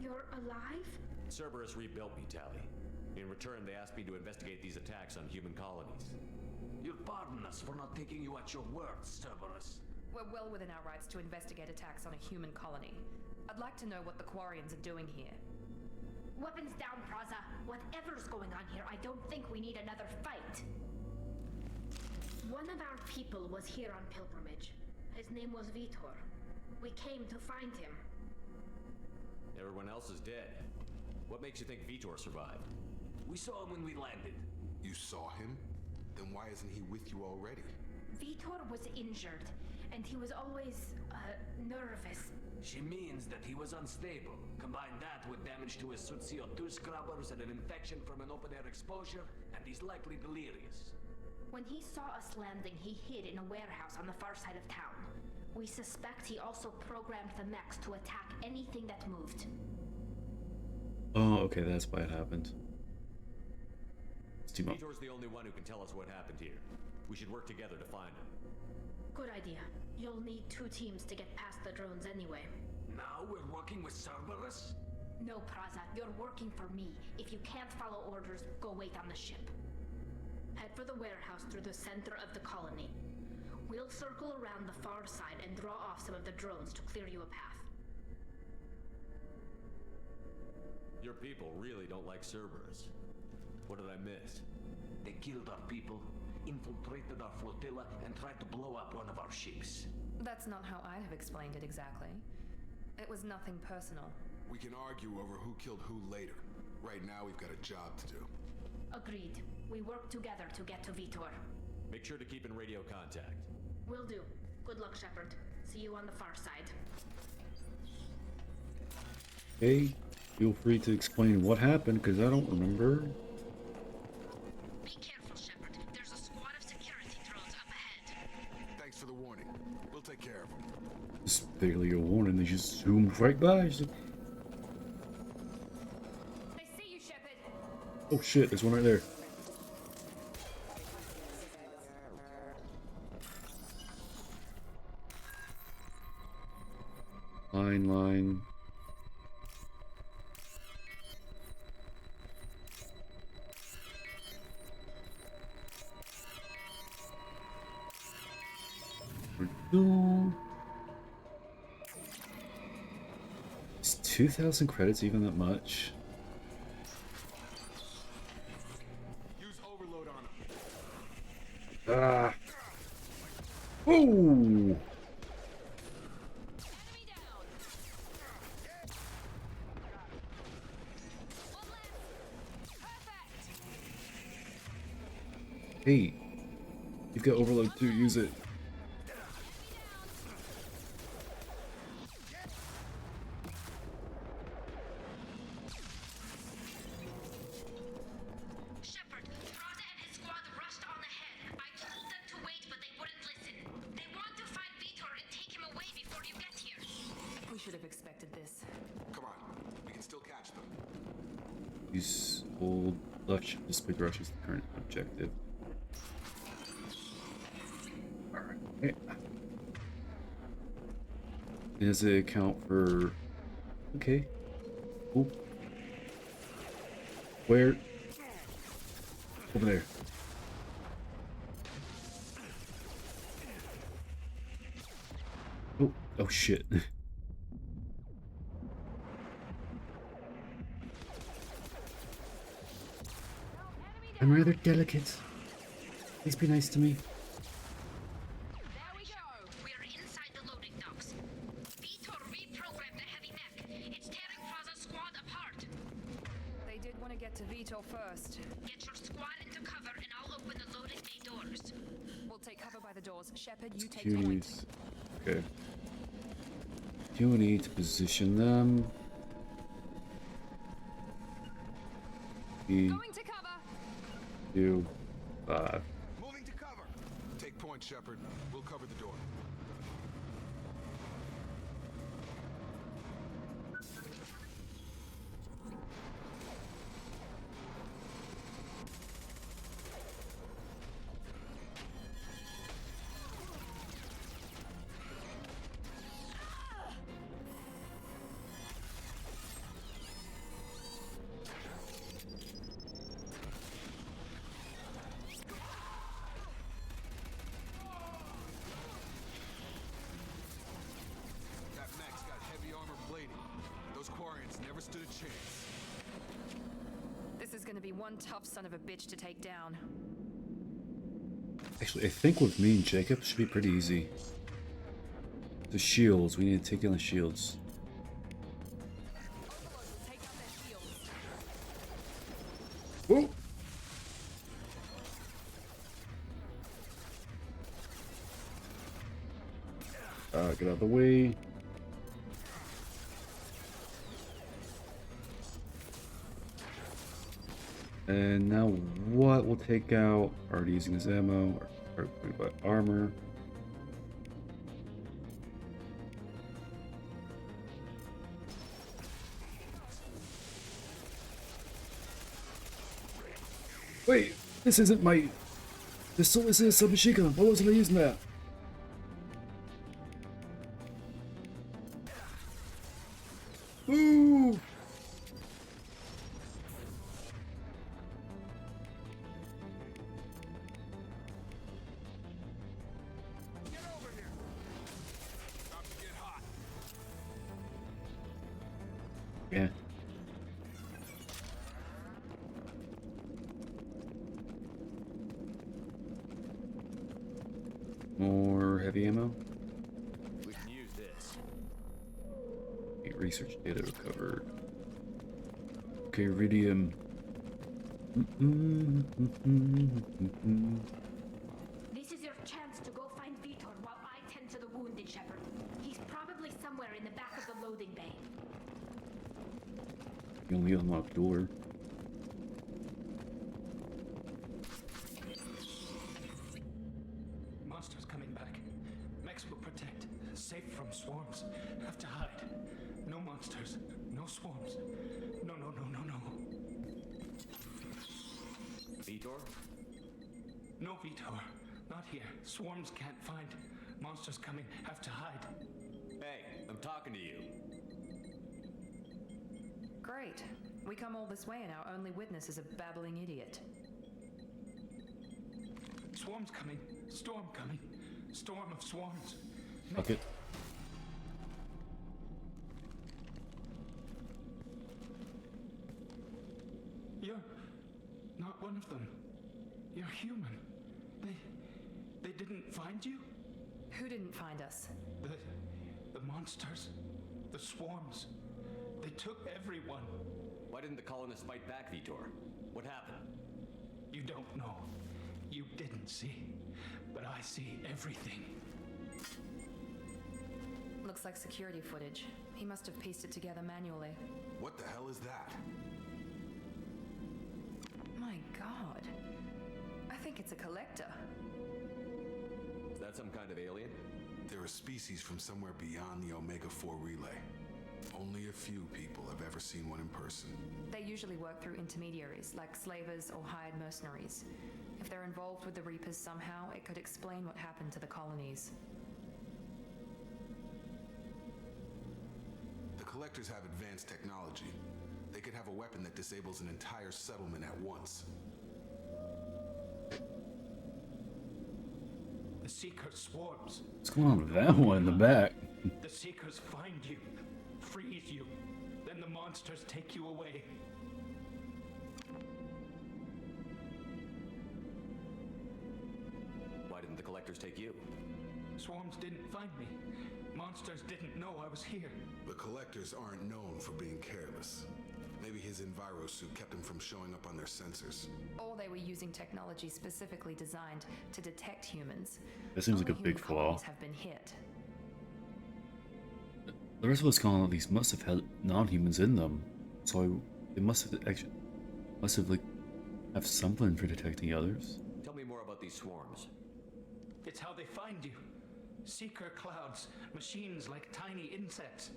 you're alive? Cerberus rebuilt me, Tally. In return, they asked me to investigate these attacks on human colonies. You'll pardon us for not taking you at your word, Cerberus. We're well within our rights to investigate attacks on a human colony. I'd like to know what the Quarians are doing here. Weapons down, Praza. Whatever's going on here, I don't think we need another fight. One of our people was here on pilgrimage. His name was Vitor. We came to find him. Everyone else is dead. What makes you think Vitor survived? We saw him when we landed. You saw him? Then why isn't he with you already? Vitor was injured, and he was always, nervous. She means that he was unstable. Combine that with damage to his suit CO2 scrubbers and an infection from an open-air exposure, and he's likely delirious. When he saw us landing, he hid in a warehouse on the far side of town. We suspect he also programmed the mechs to attack anything that moved. Oh, okay, that's why it happened. It's too much. Vitor's the only one who can tell us what happened here. We should work together to find him. Good idea. You'll need 2 teams to get past the drones anyway. Now we're working with Cerberus? No, Praza, you're working for me. If you can't follow orders, go wait on the ship. Head for the warehouse through the center of the colony. We'll circle around the far side and draw off some of the drones to clear you a path. Your people really don't like Cerberus. What did I miss? They killed our people, infiltrated our flotilla, and tried to blow up one of our ships. That's not how I have explained it exactly. It was nothing personal. We can argue over who killed who later. Right now, we've got a job to do. Agreed. We work together to get to Vitor. Make sure to keep in radio contact. Will do. Good luck, Shepard. See you on the far side. Hey, feel free to explain what happened, because I don't remember. Be careful, Shepard. There's a squad of security drones up ahead. Thanks for the warning. We'll take care of them. It's barely a warning, they just zoomed right by. I see you, Shepard. Oh shit, there's one right there. Line. Is 2,000 credits even that much? Use overload on him. Ah. Oh. Hey, you've got overload too, use it. Shepard, Praza and his squad rushed on ahead. I told them to wait, but they wouldn't listen. They want to find Vitor and take him away before you get here. We should have expected this. Come on. We can still catch them. Use old Dutch display rush is the current objective. Alright. Does it account for... Okay. Cool. Where? Over there. Oh shit. I'm rather delicate. Please be nice to me. There we go. We're inside the loading docks. Vitor reprogrammed the heavy mech. It's tearing Praza's squad apart. They did want to get to Vitor first. Get your squad into cover and I'll open the loading bay doors. We'll take cover by the doors. Shepard, you take You point. need... Okay. You need to position them. Going to cover. 2, 5. Moving to cover. Take point, Shepard. We'll cover the door. That mech's got heavy armor plating. Those Quarians never stood a chance. one tough son of a bitch to take down. Actually, I think with me and Jacob it should be pretty easy. The shields, we need to take down the shields. Whoa! Get out of the way. And now what we'll take out? Already using this ammo, or armor. Wait, this isn't my... This is a submachine gun. Why wasn't I using that? Ooh! Yeah. More heavy ammo. We can use this. Research data recovered. Okay, iridium. This is your chance to go find Vitor while I tend to the wounded Shepard. He's probably somewhere in the back of the loading bay. The only unlocked door. Monsters coming back. Mechs will protect. Safe from swarms. Have to hide. No monsters. No swarms. No, no, no, no, no. Vitor? No, Vitor. Not here. Swarms can't find. Monsters coming. Have to hide. Hey, I'm talking to you. Great. We come all this way and our only witness is a babbling idiot. Swarms coming. Storm coming. Storm of swarms. Okay. You're not one of them. You're human. They didn't find you? Who didn't find us? The monsters. The swarms. They took everyone. Why didn't the colonists fight back, Vitor? What happened? You don't know. You didn't see. But I see everything. Looks like security footage. He must have pieced it together manually. What the hell is that? My god. I think it's a collector. Is that some kind of alien? They're a species from somewhere beyond the Omega-4 relay. Only a few people have ever seen one in person. They usually work through intermediaries, like slavers or hired mercenaries. If they're involved with the Reapers somehow, it could explain what happened to the colonies. The Collectors have advanced technology. They could have a weapon that disables an entire settlement at once. The Seekers swarms. What's going on with that one in the back? The Seekers find you, freeze you, then the monsters take you away. Why didn't the Collectors take you? Swarms didn't find me. Monsters didn't know I was here. The Collectors aren't known for being careless. Maybe his Enviro suit kept him from showing up on their sensors. Or they were using technology specifically designed to detect humans. That seems like a Only big human flaw. colonies have been hit. The rest of us colonies must have had non-humans in them, so they must have like have something for detecting others. Tell me more about these swarms. It's how they find you. Seeker clouds, machines like tiny insects.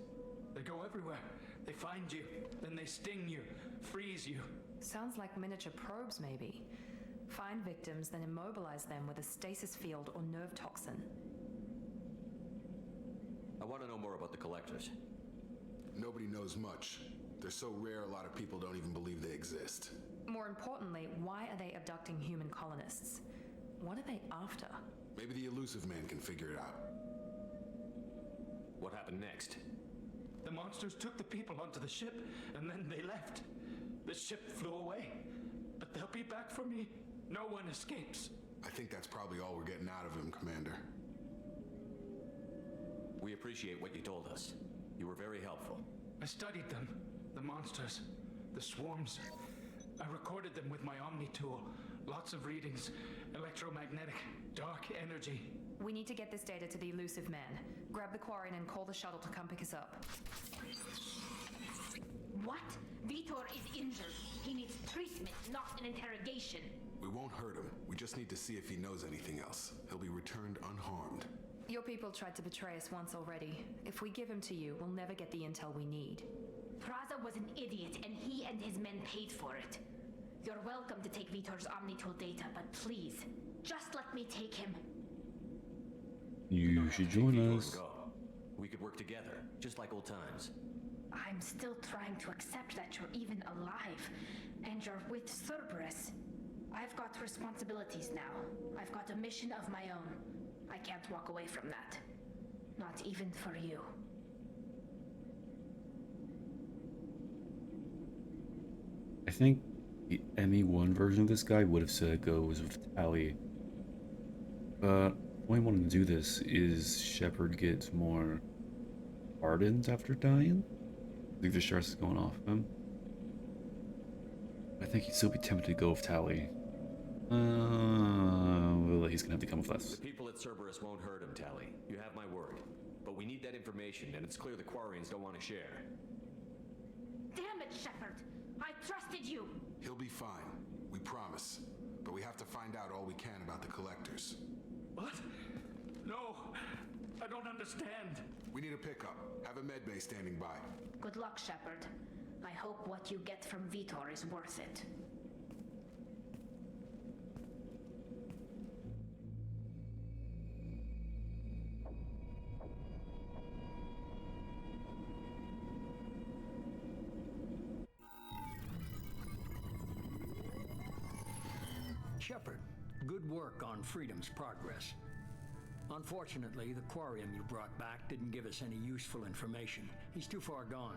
They go everywhere. They find you, then they sting you, freeze you. Sounds like miniature probes, maybe. Find victims, then immobilize them with a stasis field or nerve toxin. I want to know more about the Collectors. Nobody knows much. They're so rare, a lot of people don't even believe they exist. More importantly, why are they abducting human colonists? What are they after? Maybe the Elusive Man can figure it out. What happened next? The monsters took the people onto the ship, and then they left. The ship flew away. They'll be back for me. No one escapes. I think that's probably all we're getting out of him, Commander. We appreciate what you told us. You were very helpful. I studied them. The monsters. The swarms. I recorded them with my Omni tool. Lots of readings. Electromagnetic. Dark energy. We need to get this data to the elusive men. Grab the Quarian and call the shuttle to come pick us up. What? Vitor is injured. He needs treatment, not an interrogation. We won't hurt him. We just need to see if he knows anything else. He'll be returned unharmed. Your people tried to betray us once already. If we give him to you, we'll never get the intel we need. Praza was an idiot, and he and his men paid for it. You're welcome to take Vitor's Omnitool data, but please, just let me take him. You should join us. We could work together, just like old times. I'm still trying to accept that you're even alive, and you're with Cerberus. I've got responsibilities now. I've got a mission of my own. I can't walk away from that. Not even for you. I think the ME1 version of this guy would have said goes with Tali. But why I wanted to do this is Shepard gets more hardened after dying. I think the stress is going off him. I think he'd still be tempted to go with Tali. Well, he's gonna have to come with us. The people at Cerberus won't hurt him, Tali. You have my word. But we need that information, and it's clear the Quarians don't want to share. Damn it, Shepard! I trusted you! He'll be fine. We promise. But we have to find out all we can about the Collectors. What? No! I don't understand. We need a pickup. Have a medbay standing by. Good luck, Shepard. I hope what you get from Vitor is worth it. Shepard, good work on Freedom's progress. Unfortunately, the Quarian you brought back didn't give us any useful information. He's too far gone.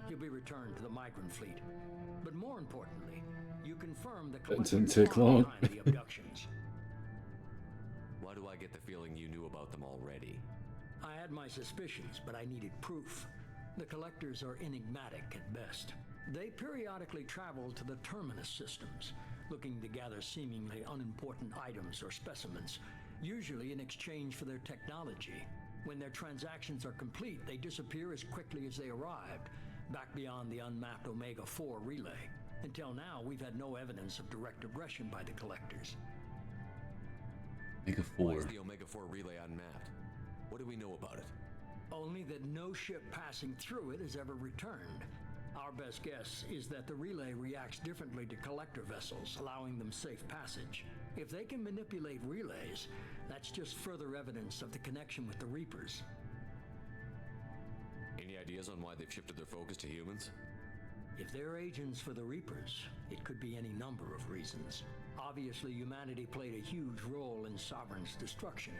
He'll be returned to the migrant fleet. But more importantly, you confirmed the That didn't Collectors take are long. behind the abductions. Why do I get the feeling you knew about them already? I had my suspicions, but I needed proof. The Collectors are enigmatic at best. They periodically travel to the Terminus systems, looking to gather seemingly unimportant items or specimens, usually in exchange for their technology. When their transactions are complete, they disappear as quickly as they arrived, back beyond the unmapped Omega-4 relay. Until now, we've had no evidence of direct aggression by the Collectors. Omega Why 4. is the Omega-4 relay unmapped? What do we know about it? Only that no ship passing through it has ever returned. Our best guess is that the relay reacts differently to collector vessels, allowing them safe passage. If they can manipulate relays, that's just further evidence of the connection with the Reapers. Any ideas on why they've shifted their focus to humans? If they're agents for the Reapers, it could be any number of reasons. Obviously, humanity played a huge role in Sovereign's destruction.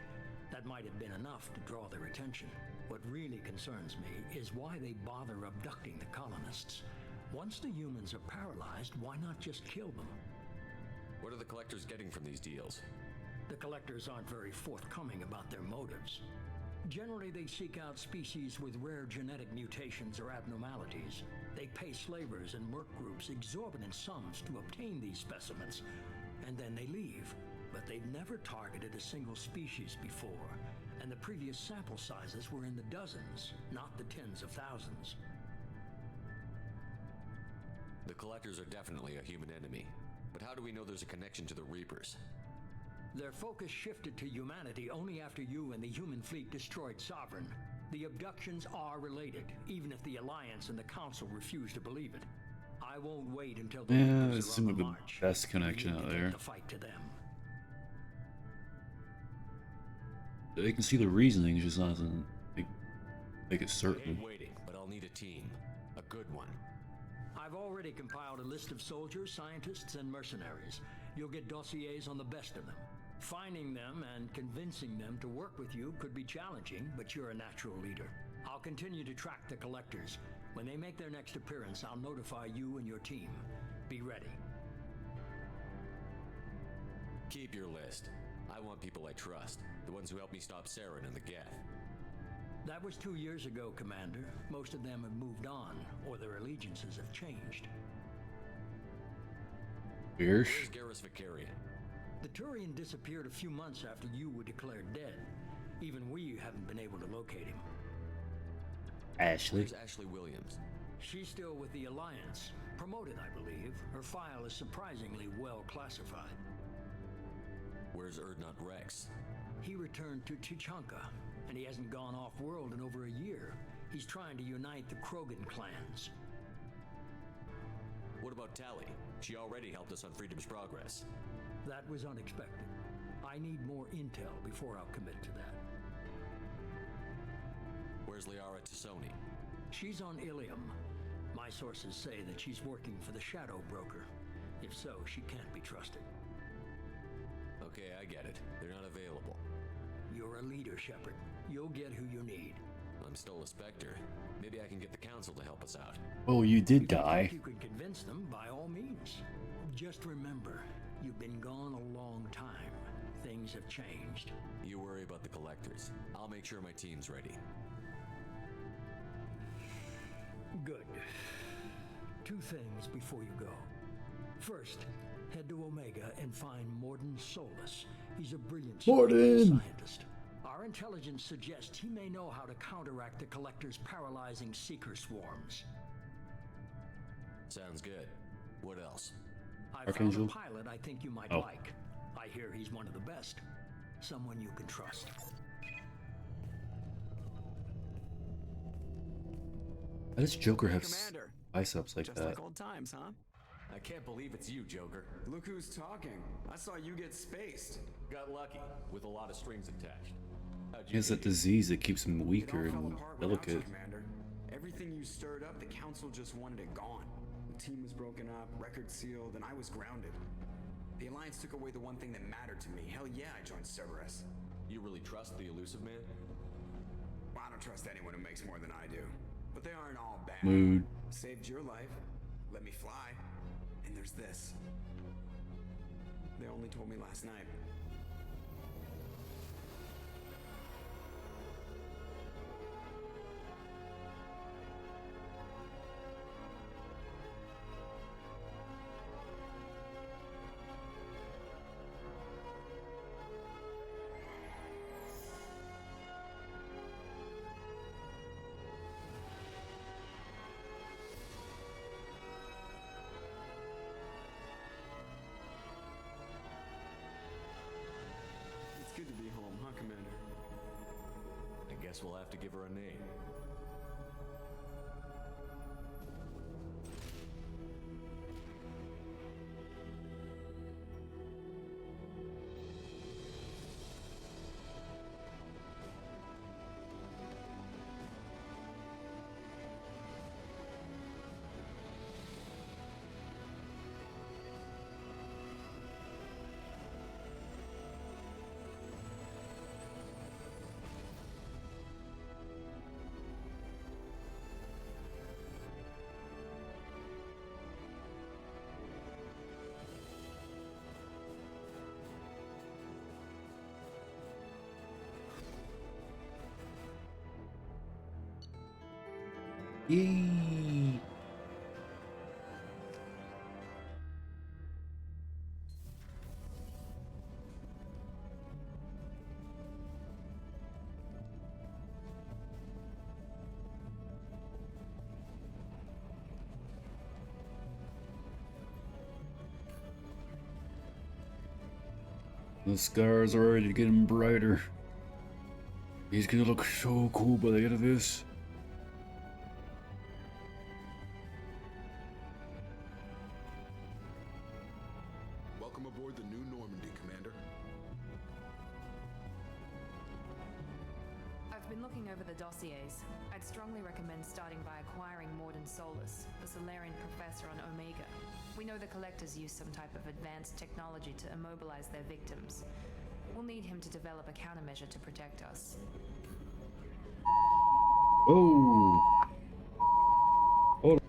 That might have been enough to draw their attention. What really concerns me is why they bother abducting the colonists. Once the humans are paralyzed, why not just kill them? What are the Collectors getting from these deals? The Collectors aren't very forthcoming about their motives. Generally, they seek out species with rare genetic mutations or abnormalities. They pay slavers and merc groups exorbitant sums to obtain these specimens, and then they leave. But they've never targeted a single species before, and the previous sample sizes were in the dozens, not the tens of thousands. The Collectors are definitely a human enemy. But how do we know there's a connection to the Reapers? Their focus shifted to humanity only after you and the human fleet destroyed Sovereign. The abductions are related, even if the Alliance and the Council refuse to believe it. I won't wait until the Yeah, Reapers it's are some on of the the march. best connection We need out to there. take the fight to them. They can see the reasoning, just not to make it I certain. hate waiting, but I'll need a team. A good one. I've already compiled a list of soldiers, scientists, and mercenaries. You'll get dossiers on the best of them. Finding them and convincing them to work with you could be challenging, but you're a natural leader. I'll continue to track the Collectors. When they make their next appearance, I'll notify you and your team. Be ready. Keep your list. I want people I trust. The ones who helped me stop Saren and the Geth. That was 2 years ago, Commander. Most of them have moved on, or their allegiances have changed. Where's Garrus Vakarian? The Turian disappeared a few months after you were declared dead. Even we haven't been able to locate him. Ashley. Where's Ashley Williams? She's still with the Alliance. Promoted, I believe. Her file is surprisingly well classified. Where's Urdnot Rex? He returned to Tuchanka, and he hasn't gone off-world in over a year. He's trying to unite the Krogan clans. What about Tali? She already helped us on Freedom's Progress. That was unexpected. I need more intel before I'll commit to that. Where's Liara Tassoni? She's on Ilium. My sources say that she's working for the Shadow Broker. If so, she can't be trusted. Okay, I get it. They're not available. You're a leader, Shepard. You'll get who you need. I'm still a Spectre. Maybe I can get the Council to help us out. Oh, you did die. If you could convince them, by all means. Just remember, you've been gone a long time. Things have changed. You worry about the Collectors. I'll make sure my team's ready. Good. 2 things before you go. First, head to Omega and find Mordin Solus. He's a brilliant scientist. Our intelligence suggests he may know how to counteract the Collector's paralyzing Seeker swarms. Sounds good. What else? I found a pilot I think you might like. I hear he's one of the best. Someone you can trust. Why does Joker have Commander, biceps like just that? like old times, huh? I can't believe it's you, Joker. Look who's talking. I saw you get spaced. Got lucky, with a lot of strings attached. How'd you He has that get here? disease that keeps him weaker It all fell and apart without you, delicate. Commander. Everything you stirred up, the Council just wanted it gone. The team was broken up, record sealed, and I was grounded. The Alliance took away the one thing that mattered to me. Hell yeah, I joined Cerberus. You really trust the Elusive Man? Well, I don't trust anyone who makes more than I do. But they aren't all bad. Mood. Saved your life, let me fly, and there's this. They only told me last night. Good to be home, huh, Commander? I guess we'll have to give her a name. Yay! The scars are already getting brighter. He's gonna look so cool by the end of this. Welcome aboard the New Normandy, Commander. I've been looking over the dossiers. I'd strongly recommend starting by acquiring Mordin Solus, the Solarian professor on Omega. We know the Collectors use some type of advanced technology to immobilize their victims. We'll need him to develop a countermeasure to protect us. Oh! Hold on.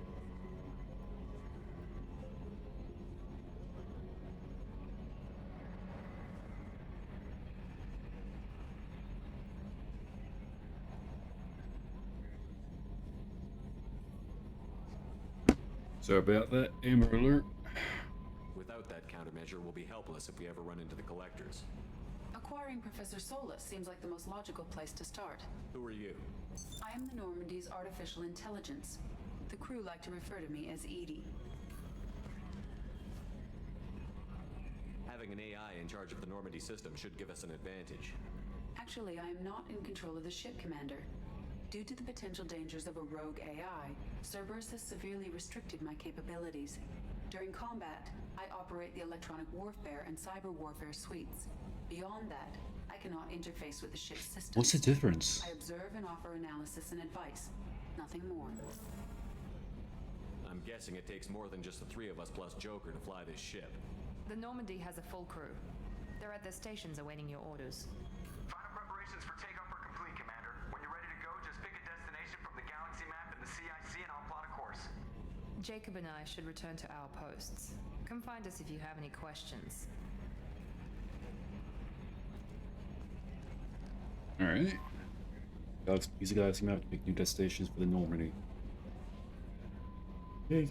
Sorry about that, Amber Alert. Without that countermeasure, we'll be helpless if we ever run into the collectors. Acquiring Professor Solus seems like the most logical place to start. Who are you? I am the Normandy's artificial intelligence. The crew like to refer to me as Edie. Having an AI in charge of the Normandy system should give us an advantage. Actually, I am not in control of the ship, Commander. Due to the potential dangers of a rogue AI, Cerberus has severely restricted my capabilities. During combat, I operate the electronic warfare and cyber warfare suites. Beyond that, I cannot interface with the ship's system. What's the difference? I observe and offer analysis and advice. Nothing more. I'm guessing it takes more than just the three of us plus Joker to fly this ship. The Normandy has a full crew. They're at their stations awaiting your orders. Final preparations for takeoff are complete, Commander. When you're ready to go, just pick a destination from the galaxy map and the CIC and I'll plot a course. Jacob and I should return to our posts. Come find us if you have any questions. Alright. Use the galaxy map to pick new destinations for the Normandy. Okay.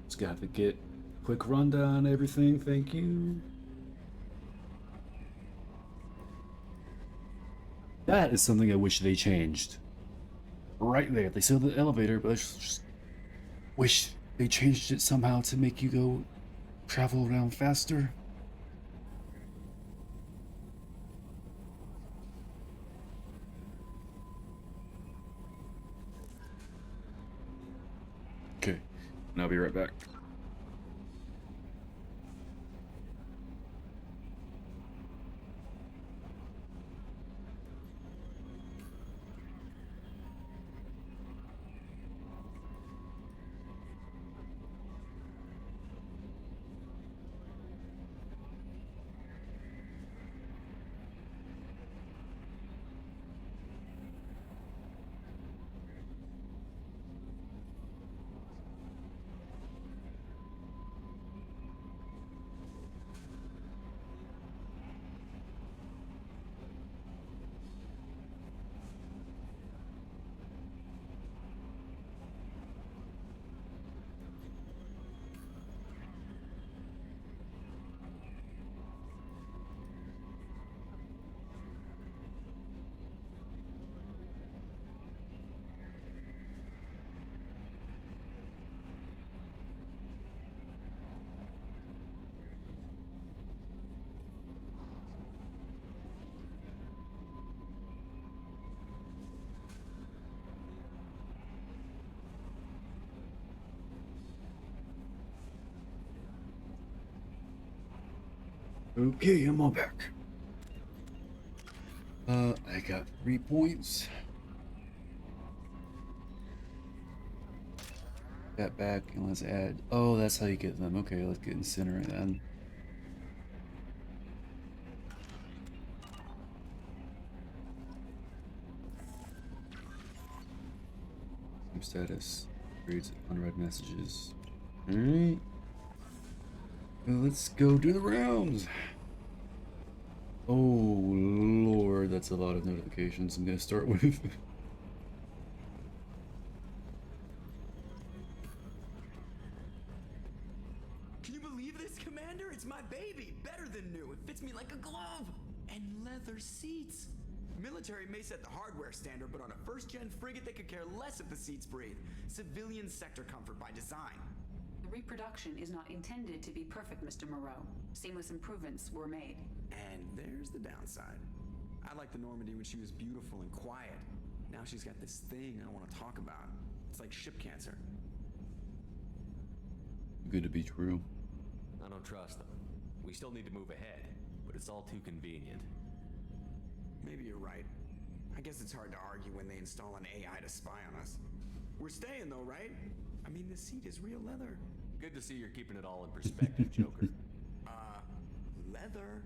Just got to get a quick rundown on everything, thank you. That is something I wish they changed. Right there, they still have the elevator, but I just wish they changed it somehow to make you go travel around faster. Okay, and I'll be right back. Okay, I'm all back. I got 3 points. That back, and let's add. Oh, that's how you get them. Okay, let's get Incinerate then. Team status. Reads unread messages. Alright. Let's go do the rounds. Oh lord, that's a lot of notifications I'm gonna start with. Can you believe this, Commander? It's my baby. Better than new. It fits me like a glove. And leather seats. Military may set the hardware standard, but on a first-gen frigate, they could care less if the seats breathe. Civilian sector comfort by design. The reproduction is not intended to be perfect, Mr. Moreau. Seamless improvements were made. And there's the downside. I liked the Normandy when she was beautiful and quiet. Now she's got this thing I don't want to talk about. It's like ship cancer. Good to be true. I don't trust them. We still need to move ahead, but it's all too convenient. Maybe you're right. I guess it's hard to argue when they install an AI to spy on us. We're staying though, right? I mean, the seat is real leather. Good to see you're keeping it all in perspective, Joker. Leather?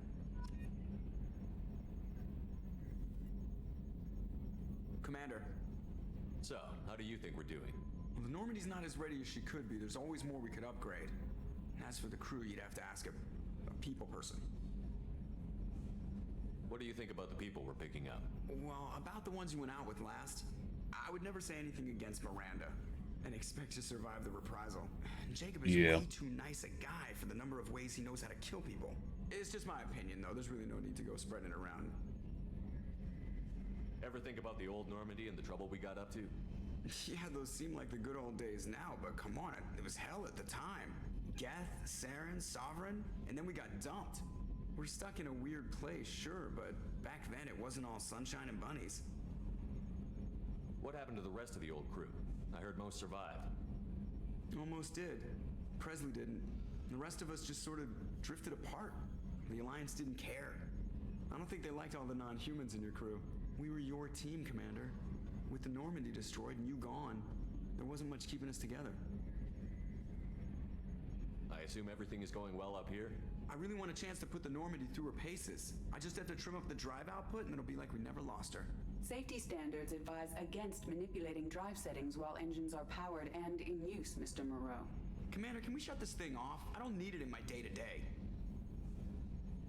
Commander. So, how do you think we're doing? Well, the Normandy's not as ready as she could be. There's always more we could upgrade. As for the crew, you'd have to ask a people person. What do you think about the people we're picking up? Well, about the ones you went out with last, I would never say anything against Miranda and expect to survive the reprisal. Jacob is way too nice a guy for the number of ways he knows how to kill people. It's just my opinion, though. There's really no need to go spreading it around. Ever think about the old Normandy and the trouble we got up to? Yeah, those seem like the good old days now, but come on, it was hell at the time. Geth, Saren, Sovereign, and then we got dumped. We're stuck in a weird place, sure, but back then it wasn't all sunshine and bunnies. What happened to the rest of the old crew? I heard most survived. Almost did. Presley didn't. The rest of us just sort of drifted apart. The Alliance didn't care. I don't think they liked all the non-humans in your crew. We were your team, Commander. With the Normandy destroyed and you gone, there wasn't much keeping us together. I assume everything is going well up here? I really want a chance to put the Normandy through her paces. I just have to trim up the drive output and it'll be like we never lost her. Safety standards advise against manipulating drive settings while engines are powered and in use, Mr. Moreau. Commander, can we shut this thing off? I don't need it in my day-to-day.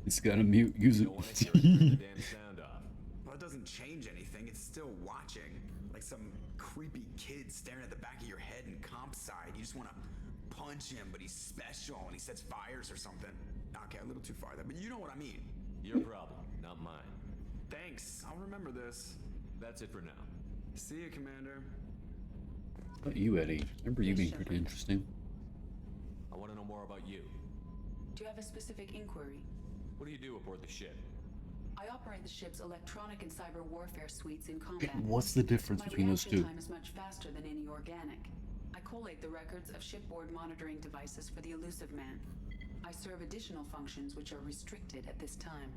It's gotta mute, use it. The damn sound off. Well, it doesn't change anything. It's still watching. Like some creepy kid staring at the back of your head in comp side. You just want to punch him, but he's special and he sets fires or something. Okay, a little too far there, but you know what I mean. Your problem, not mine. Thanks. I'll remember this. That's it for now. See you, Commander. What about you, Eddie? Remember you being pretty interesting. I want to know more about you. Do you have a specific inquiry? What do you do aboard the ship? I operate the ship's electronic and cyber warfare suites in combat. What's the difference between those two? My reaction time is much faster than any organic. I collate the records of shipboard monitoring devices for the Elusive Man. I serve additional functions which are restricted at this time.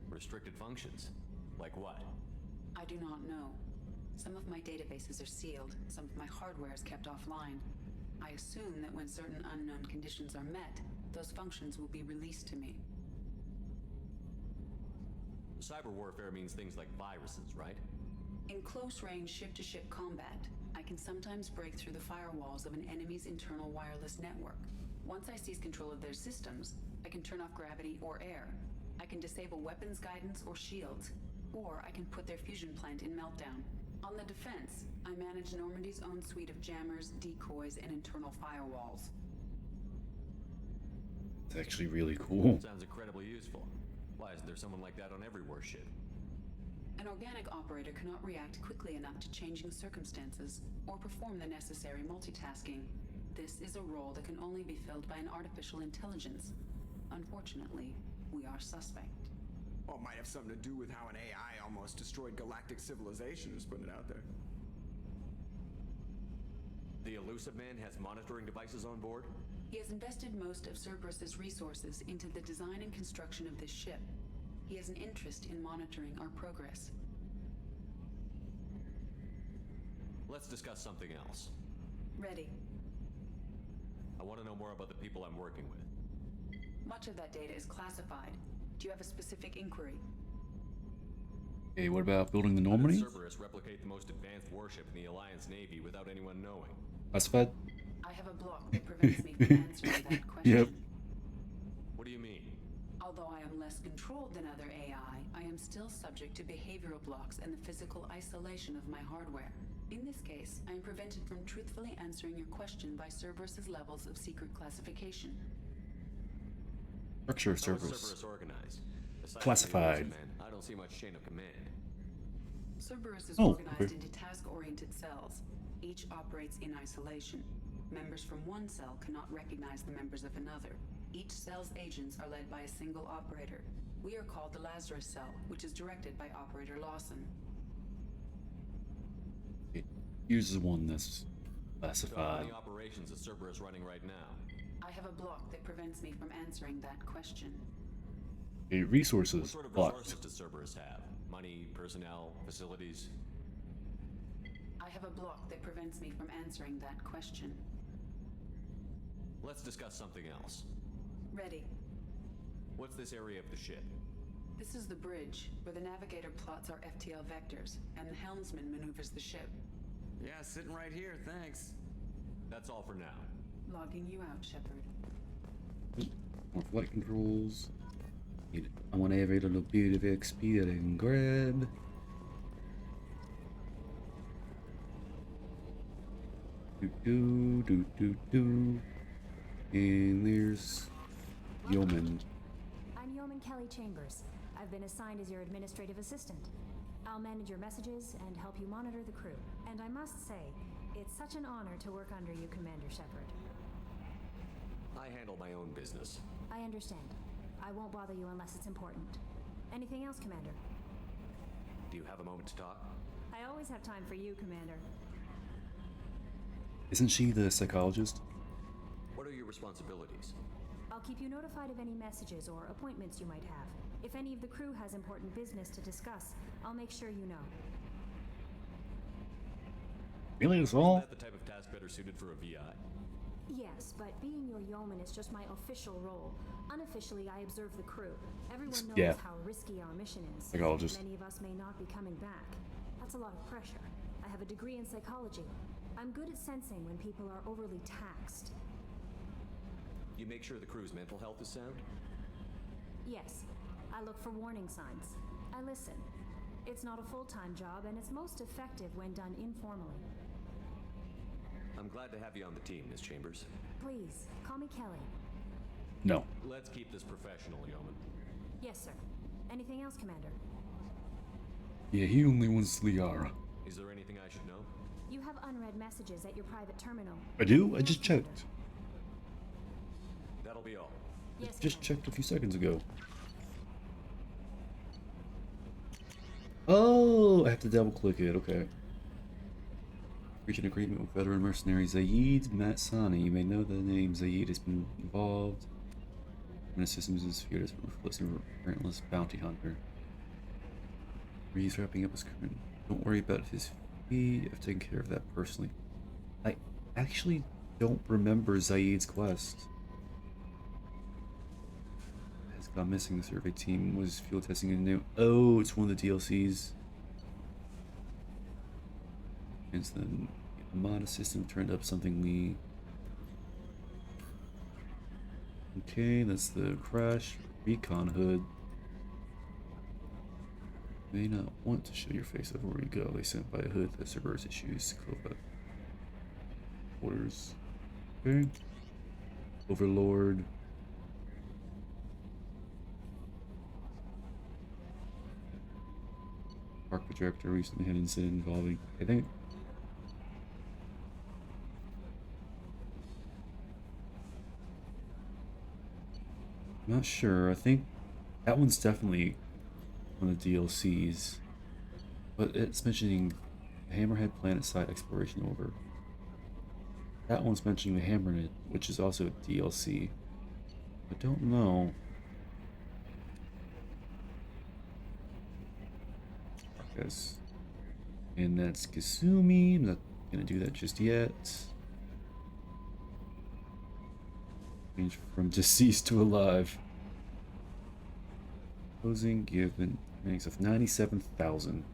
Restricted functions? Like what? I do not know. Some of my databases are sealed, some of my hardware is kept offline. I assume that when certain unknown conditions are met, those functions will be released to me. Cyber warfare means things like viruses, right? In close-range ship-to-ship combat, I can sometimes break through the firewalls of an enemy's internal wireless network. Once I seize control of their systems, I can turn off gravity or air. I can disable weapons guidance or shields, or I can put their fusion plant in meltdown. On the defense, I manage Normandy's own suite of jammers, decoys, and internal firewalls. It's actually really cool. Sounds incredibly useful. Why isn't there someone like that on every warship? An organic operator cannot react quickly enough to changing circumstances or perform the necessary multitasking. This is a role that can only be filled by an artificial intelligence. Unfortunately, we are suspect. Well, it might have something to do with how an AI almost destroyed galactic civilization, just putting it out there. The Elusive Man has monitoring devices on board? He has invested most of Cerberus's resources into the design and construction of this ship. He has an interest in monitoring our progress. Let's discuss something else. Ready. I want to know more about the people I'm working with. Much of that data is classified. Do you have a specific inquiry? Hey, what about building the Normandy? How did Cerberus replicate the most advanced warship in the Alliance Navy without anyone knowing? Classified? I have a block that prevents me from answering that question. Yep. What do you mean? Although I am less controlled than other AI, I am still subject to behavioral blocks and the physical isolation of my hardware. In this case, I am prevented from truthfully answering your question by Cerberus's levels of secret classification. Structure of How is Cerberus. Cerberus organized? Aside Classified. from the Elusive Man, I don't see much chain of command. Cerberus is Oh, organized okay. into task-oriented cells. Each operates in isolation. Members from one cell cannot recognize the members of another. Each cell's agents are led by a single operator. We are called the Lazarus Cell, which is directed by Operator Lawson. It uses one that's So how classified. many operations is Cerberus running right now? I have a block that prevents me from answering that question. Okay, What resources sort of blocked. resources does Cerberus have? Money, personnel, facilities? I have a block that prevents me from answering that question. Let's discuss something else. Ready. What's this area of the ship? This is the bridge, where the navigator plots our FTL vectors, and the helmsman maneuvers the ship. Yeah, sitting right here, thanks. That's all for now. Logging you out, Shepard. More flight controls. I want every little bit of XP that I can grab. Do. And there's Yeoman. I'm Yeoman Kelly Chambers. I've been assigned as your administrative assistant. I'll manage your messages and help you monitor the crew. And I must say, it's such an honor to work under you, Commander Shepard. I handle my own business. I understand. I won't bother you unless it's important. Anything else, Commander? Do you have a moment to talk? I always have time for you, Commander. Isn't she the psychologist? What are your responsibilities? I'll keep you notified of any messages or appointments you might have. If any of the crew has important business to discuss, I'll make sure you know. Really, that's all? Isn't that the type of task better suited for a VI? Yes, but being your yeoman is just my official role. Unofficially, I observe the crew. Everyone knows how risky our mission is. Psychologist. Many of us may not be coming back. That's a lot of pressure. I have a degree in psychology. I'm good at sensing when people are overly taxed. You make sure the crew's mental health is sound? Yes. I look for warning signs. I listen. It's not a full-time job, and it's most effective when done informally. I'm glad to have you on the team, Miss Chambers. Please, call me Kelly. No. Let's keep this professional, Yeoman. Yes, sir. Anything else, Commander? Yeah, he only wants Liara. Is there anything I should know? You have unread messages at your private terminal. I do? I just checked. That'll be all. Yes, just checked a few seconds ago. Oh, I have to double click it. Okay. Reach an agreement with veteran mercenary Zaid Matsani. You may know the name. Zaid has been involved in the systems is viewed as a ruthless and relentless bounty hunter. He's wrapping up his current. Don't worry about his fee. I've taken care of that personally. I actually don't remember Zaid's quest. Has gone missing. The survey team was field testing a new. Oh, it's one of the DLCs. Hence the Amada system turned up something we. Okay, that's the crash recon hood. May not want to show your face everywhere you go. They sent by a hood that Cerberus issues. Orders. Okay. Overlord. Park projector recently had an incident involving. I think. Not sure. I think that one's definitely one of the DLCs, but it's mentioning the Hammerhead Planet Side Exploration Over. That one's mentioning the Hammerhead, which is also a DLC. I don't know. Guess. And that's Kasumi. I'm not gonna do that just yet. Change from deceased to alive. Closing given earnings of 97,000.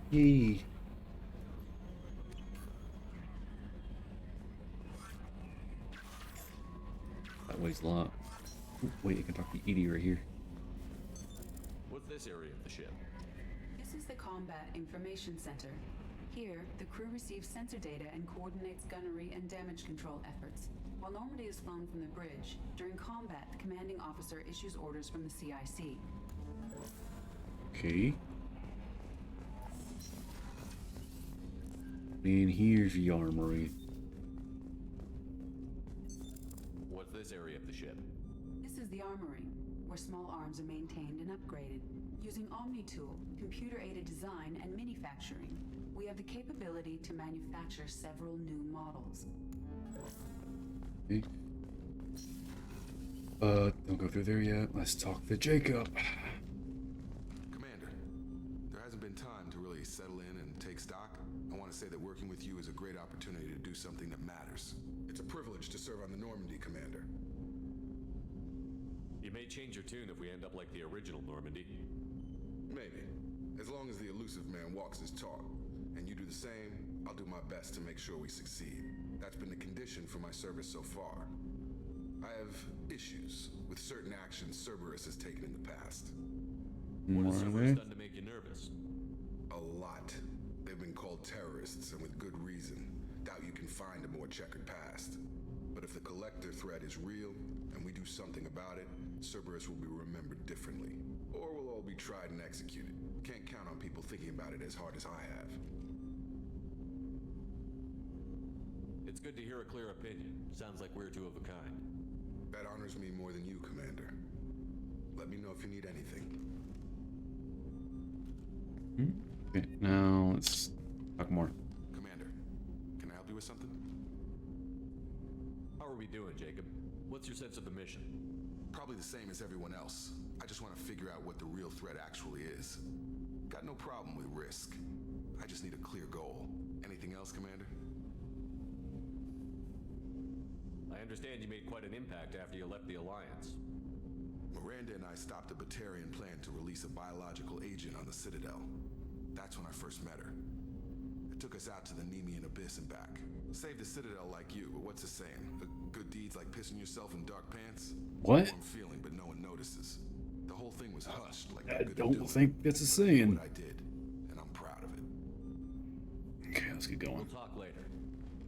Yay. That weighs a lot. Ooh, wait, I can talk to Edie right here. What's this area of the ship? This is the Combat Information Center. Here, the crew receives sensor data and coordinates gunnery and damage control efforts. While Normandy is flown from the bridge, during combat, the commanding officer issues orders from the CIC. Okay. And here's the armory. What's this area of the ship? This is the armory, where small arms are maintained and upgraded. Using OmniTool, computer-aided design, and manufacturing, we have the capability to manufacture several new models. Okay. Don't go through there yet. Let's talk to Jacob. Commander, there hasn't been time to really settle in and take stock. I want to say that working with you is a great opportunity to do something that matters. It's a privilege to serve on the Normandy, Commander. You may change your tune if we end up like the original Normandy. Maybe. As long as the elusive man walks his talk, and you do the same, I'll do my best to make sure we succeed. That's been the condition for my service so far. I have issues with certain actions Cerberus has taken in the past. What has Cerberus done to make you nervous? A lot. They've been called terrorists, and with good reason. Doubt you can find a more checkered past. But if the Collector threat is real, and we do something about it, Cerberus will be remembered differently. Or we'll all be tried and executed. Can't count on people thinking about it as hard as I have. It's good to hear a clear opinion. Sounds like we're two of a kind. That honors me more than you, Commander. Let me know if you need anything. Okay, now let's talk more. Commander, can I help you with something? How are we doing, Jacob? What's your sense of the mission? Probably the same as everyone else. I just want to figure out what the real threat actually is. Got no problem with risk. I just need a clear goal. Anything else, Commander? I understand you made quite an impact after you left the Alliance. Miranda and I stopped a Batarian plan to release a biological agent on the Citadel. That's when I first met her. It took us out to the Nemean Abyss and back. Saved the Citadel like you, but what's the saying? Good deeds like pissing yourself in dark pants? What? Warm feeling, but no one notices. The whole thing was hushed like I don't think that's a saying. What I did, and I'm proud of it. Okay, let's get going. We'll talk later.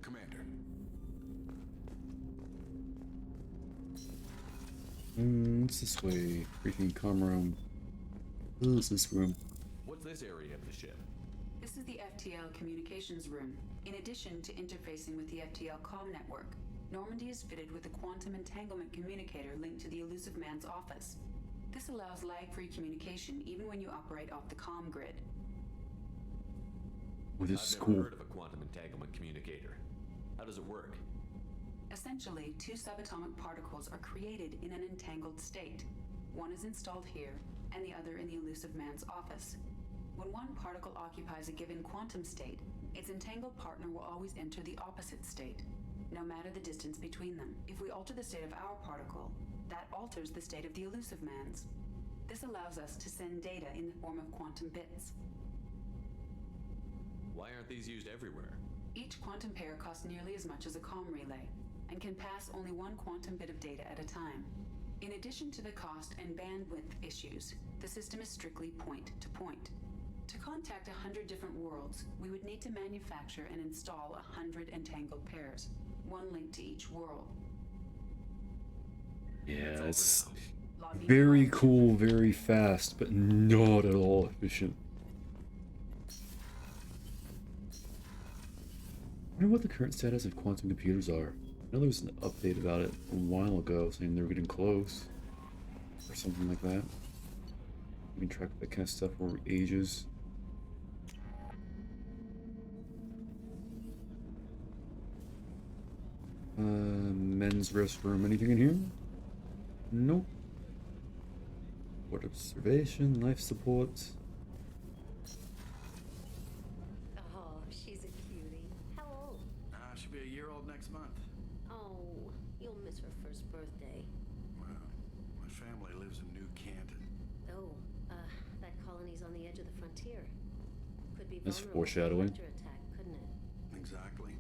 Commander. It's this way. Briefing comm room. Who's this room? What's this area of the ship? This is the FTL communications room. In addition to interfacing with the FTL comm network, Normandy is fitted with a quantum entanglement communicator linked to the Elusive Man's office. This allows lag-free communication even when you operate off the comm grid. Well, this is I've cool. never heard of a quantum entanglement communicator. How does it work? Essentially, two subatomic particles are created in an entangled state. One is installed here, and the other in the Elusive Man's office. When one particle occupies a given quantum state, its entangled partner will always enter the opposite state, no matter the distance between them. If we alter the state of our particle, that alters the state of the Elusive Man's. This allows us to send data in the form of quantum bits. Why aren't these used everywhere? Each quantum pair costs nearly as much as a comm relay, and can pass only one quantum bit of data at a time. In addition to the cost and bandwidth issues, the system is strictly point-to-point. To contact 100 different worlds, we would need to manufacture and install 100 entangled pairs, one linked to each world. Yeah, it's very cool, very fast, but not at all efficient. I wonder what the current status of quantum computers are. I know there was an update about it a while ago saying they were getting close, or something like that. We can track that kind of stuff for ages. Men's restroom. Anything in here? Nope. What observation? Life support. Oh, she's a cutie. How old? She'll be a year old next month. Oh, you'll miss her first birthday. Well, my family lives in New Canton. Oh, that colony's on the edge of the frontier. Could be That's vulnerable to foreshadowing. Vector attack, couldn't it? Exactly.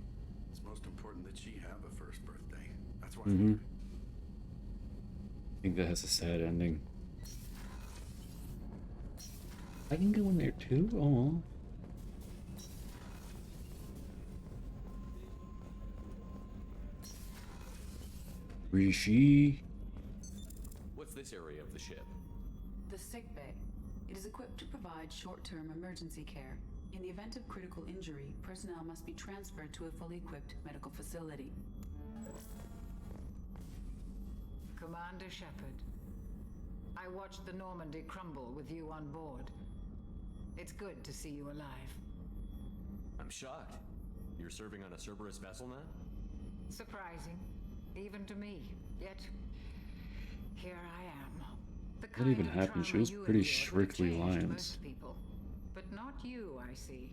It's most important that she have a first birthday. That's why. I think that has a sad ending. I can go in there too? Oh. Rishi. What's this area of the ship? The sick bay. It is equipped to provide short-term emergency care. In the event of critical injury, personnel must be transferred to a fully equipped medical facility. Commander Shepard, I watched the Normandy crumble with you on board. It's good to see you alive. I'm shocked. You're serving on a Cerberus vessel now? Surprising, even to me. Yet, here I am. The What even happened? She was pretty strictly Lions. Most people, but not you, I see.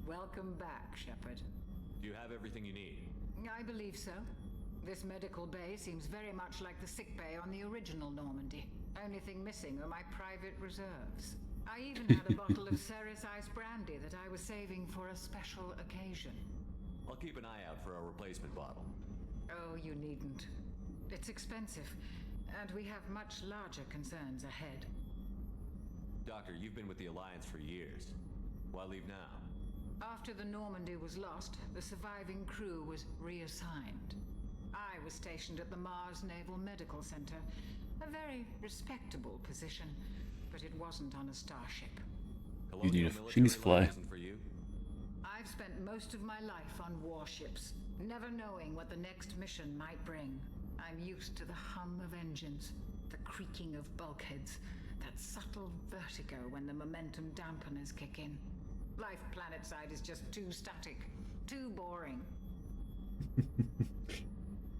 Welcome back, Shepard. Do you have everything you need? I believe so. This medical bay seems very much like the sick bay on the original Normandy. Only thing missing are my private reserves. I even had a bottle of Ceres Ice brandy that I was saving for a special occasion. I'll keep an eye out for a replacement bottle. Oh, you needn't. It's expensive, and we have much larger concerns ahead. Doctor, you've been with the Alliance for years. Why leave now? After the Normandy was lost, the surviving crew was reassigned. I was stationed at the Mars Naval Medical Center, a very respectable position, but it wasn't on a starship. You need a Phoenix fly. I've spent most of my life on warships, never knowing what the next mission might bring. I'm used to the hum of engines, the creaking of bulkheads, that subtle vertigo when the momentum dampeners kick in. Life planetside is just too static, too boring.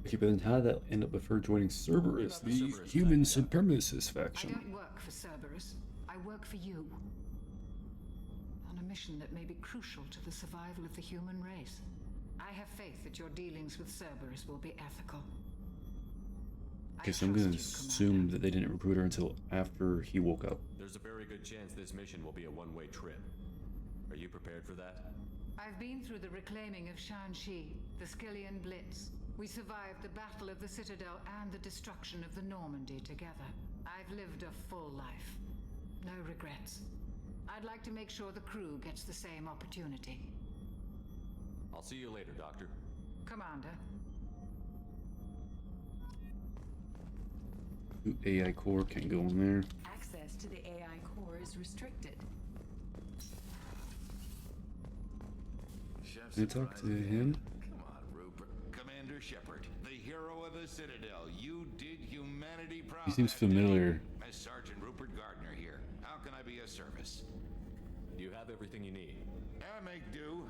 Okay, but then how did that end up with her joining Cerberus, the human supremacist I faction? don't work for Cerberus. I work for you. On a mission that may be crucial to the survival of the human race. I have faith that your dealings with Cerberus will be ethical. Okay, so I'm gonna assume that they didn't recruit her until after he woke up. There's a very good chance this mission will be a one-way trip. Are you prepared for that? I've been through the reclaiming of Shanxi, the Skillian Blitz. We survived the Battle of the Citadel and the destruction of the Normandy together. I've lived a full life. No regrets. I'd like to make sure the crew gets the same opportunity. I'll see you later, Doctor. Commander. AI core can't go in there. Access to the AI core is restricted. Can I talk to him? Come on, Rupert. Commander Shepard, the hero of the Citadel. You did humanity proud. He seems familiar. As Sergeant Rupert Gardner here. How can I be of service? You have everything you need. I make do.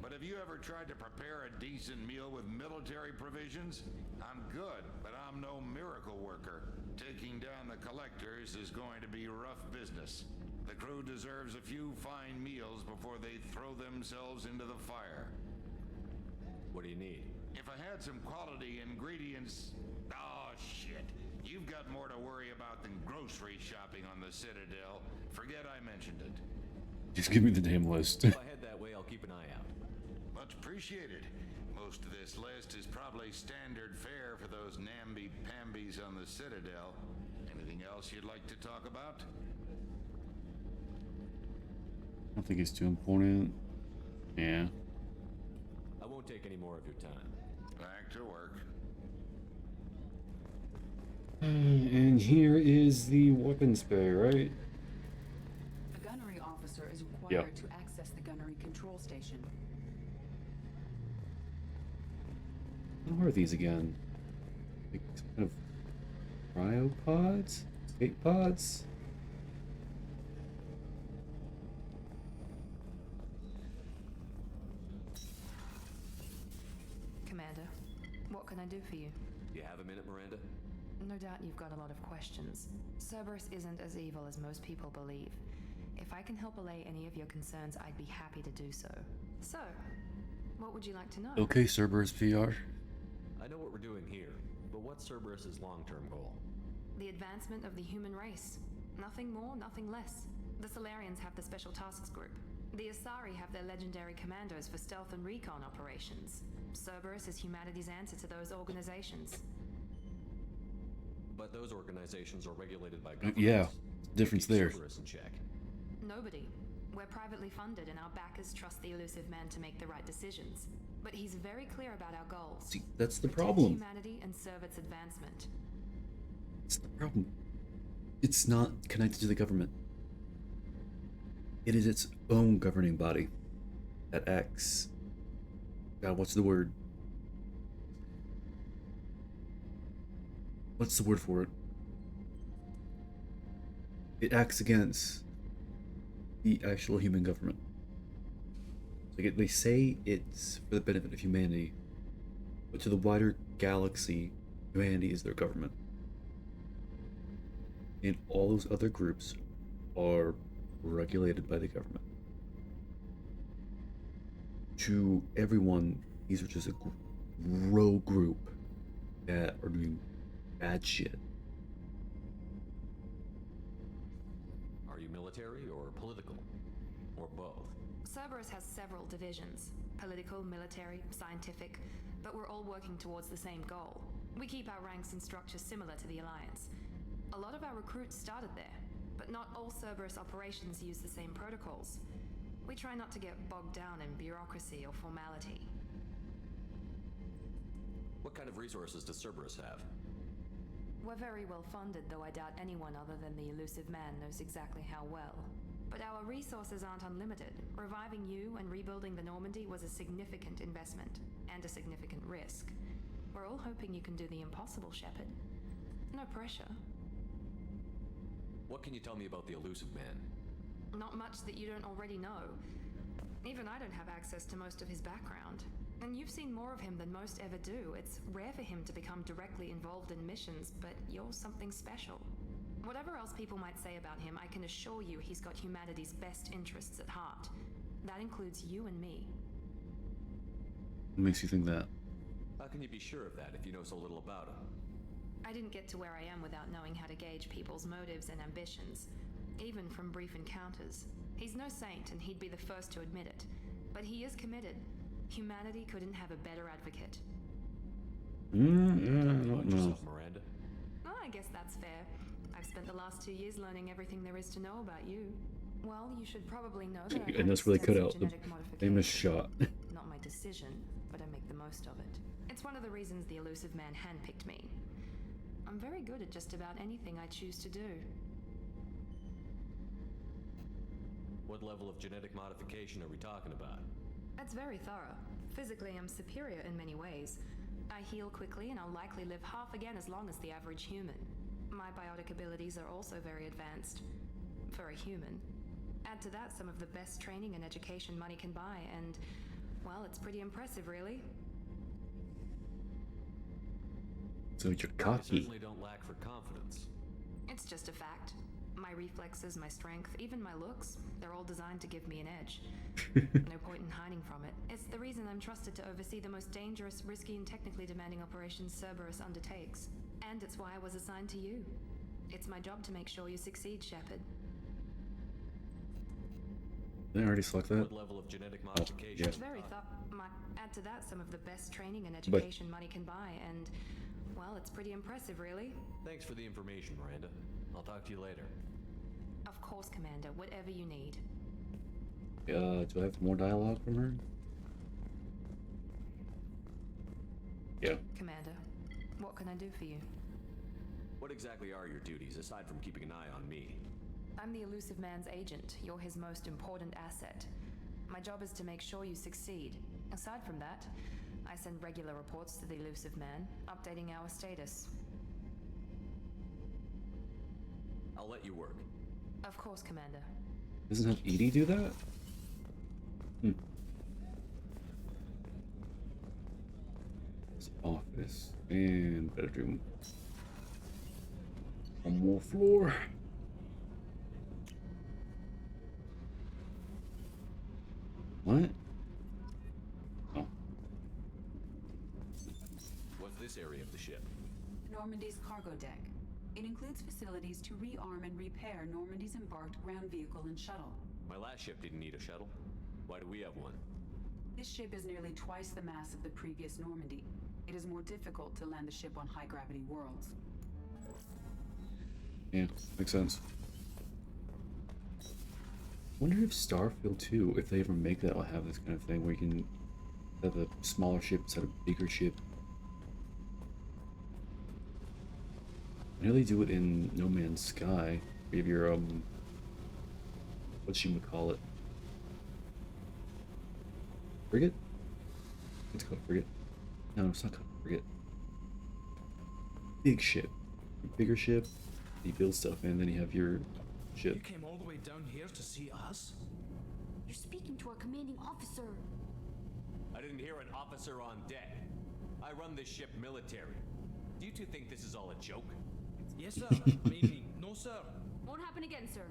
But have you ever tried to prepare a decent meal with military provisions? I'm good, but I'm no miracle worker. Taking down the collectors is going to be rough business. The crew deserves a few fine meals before they throw themselves into the fire. What do you need? If I had some quality ingredients... Oh, shit. You've got more to worry about than grocery shopping on the Citadel. Forget I mentioned it. Just give me the damn list. If I head that way, I'll keep an eye out. Much appreciated. Most of this list is probably standard fare for those namby-pambies on the Citadel. Anything else you'd like to talk about? I don't think it's too important. Yeah. I won't take any more of your time. Back to work. And here is the weapons bay, right? A gunnery officer is required to access the gunnery control station. What are these again? Like some kind of cryopods? Escape pods? Commander, what can I do for you? Do you have a minute, Miranda? No doubt you've got a lot of questions. Cerberus isn't as evil as most people believe. If I can help allay any of your concerns, I'd be happy to do so. So, what would you like to know? Okay, Cerberus VR. I know what we're doing here, but what's Cerberus's long-term goal? The advancement of the human race. Nothing more, nothing less. The Solarians have the Special Tasks Group. The Asari have their legendary commandos for stealth and recon operations. Cerberus is humanity's answer to those organizations. But those organizations are regulated by governments. Yeah, difference there. Cerberus in check. Nobody. We're privately funded and our backers trust the elusive man to make the right decisions. But he's very clear about our goals. See, that's the Protect problem. humanity and serve its advancement. It's the problem. It's not connected to the government. It is its own governing body that acts. God, what's the word? What's the word for it? It acts against the actual human government. Like they say it's for the benefit of humanity, but to the wider galaxy, humanity is their government. And all those other groups are regulated by the government. To everyone, these are just a rogue group that are doing bad shit. Are you military or political? Or both? Cerberus has several divisions. Political, military, scientific, but we're all working towards the same goal. We keep our ranks and structure similar to the Alliance. A lot of our recruits started there, but not all Cerberus operations use the same protocols. We try not to get bogged down in bureaucracy or formality. What kind of resources does Cerberus have? We're very well funded, though I doubt anyone other than the elusive man knows exactly how well. But our resources aren't unlimited. Reviving you and rebuilding the Normandy was a significant investment, and a significant risk. We're all hoping you can do the impossible, Shepard. No pressure. What can you tell me about the elusive man? Not much that you don't already know. Even I don't have access to most of his background. And you've seen more of him than most ever do. It's rare for him to become directly involved in missions, but you're something special. Whatever else people might say about him, I can assure you he's got humanity's best interests at heart. That includes you and me. What makes you think that? How can you be sure of that if you know so little about him? I didn't get to where I am without knowing how to gauge people's motives and ambitions, even from brief encounters. He's no saint, and he'd be the first to admit it. But he is committed. Humanity couldn't have a better advocate. I don't know. Miranda? Oh, I guess that's fair. I've spent the last 2 years learning everything there is to know about you. Well, you should probably know that I And that's where they cut out the genetic famous shot. Not my decision, but I make the most of it. It's one of the reasons the elusive man handpicked me. I'm very good at just about anything I choose to do. What level of genetic modification are we talking about? That's very thorough. Physically, I'm superior in many ways. I heal quickly, and I'll likely live half again as long as the average human. My biotic abilities are also very advanced. For a human. Add to that some of the best training and education money can buy, and, well, it's pretty impressive, really. So you're You cocky. certainly don't lack for confidence. It's just a fact. My reflexes, my strength, even my looks, they're all designed to give me an edge. No point in hiding from it. It's the reason I'm trusted to oversee the most dangerous, risky, and technically demanding operations Cerberus undertakes. And it's why I was assigned to you. It's my job to make sure you succeed, Shepard. Did I already select that? What level of genetic modification? It's very add to that some of the best training and education money can buy, and, well, it's pretty impressive, really. Thanks for the information, Miranda. I'll talk to you later. Of course, Commander, whatever you need. Do I have more dialogue from her? Yeah. Commander, what can I do for you? What exactly are your duties, aside from keeping an eye on me? I'm the elusive man's agent. You're his most important asset. My job is to make sure you succeed. Aside from that, I send regular reports to the elusive man, updating our status. I'll let you work. Of course, Commander. Doesn't have Edie do that? This office and bedroom. One more floor. What? Oh. What's this area of the ship? Normandy's cargo deck. It includes facilities to rearm and repair Normandy's embarked ground vehicle and shuttle. My last ship didn't need a shuttle. Why do we have one? This ship is nearly twice the mass of the previous Normandy. It is more difficult to land the ship on high-gravity worlds. Yeah, makes sense. Wonder if Starfield 2, if they ever make that, will have this kind of thing where you can have a smaller ship instead of a bigger ship. I know they do it in No Man's Sky. You have your, whatchamacallit? Frigate? It's called frigate. No, it's not called frigate. Big ship. Bigger ship, you build stuff, and then you have your ship. You came all the way down here to see us? You're speaking to our commanding officer. I didn't hear an officer on deck. I run this ship military. Do you two think this is all a joke? Yes, sir. Maybe. No, sir. Won't happen again, sir.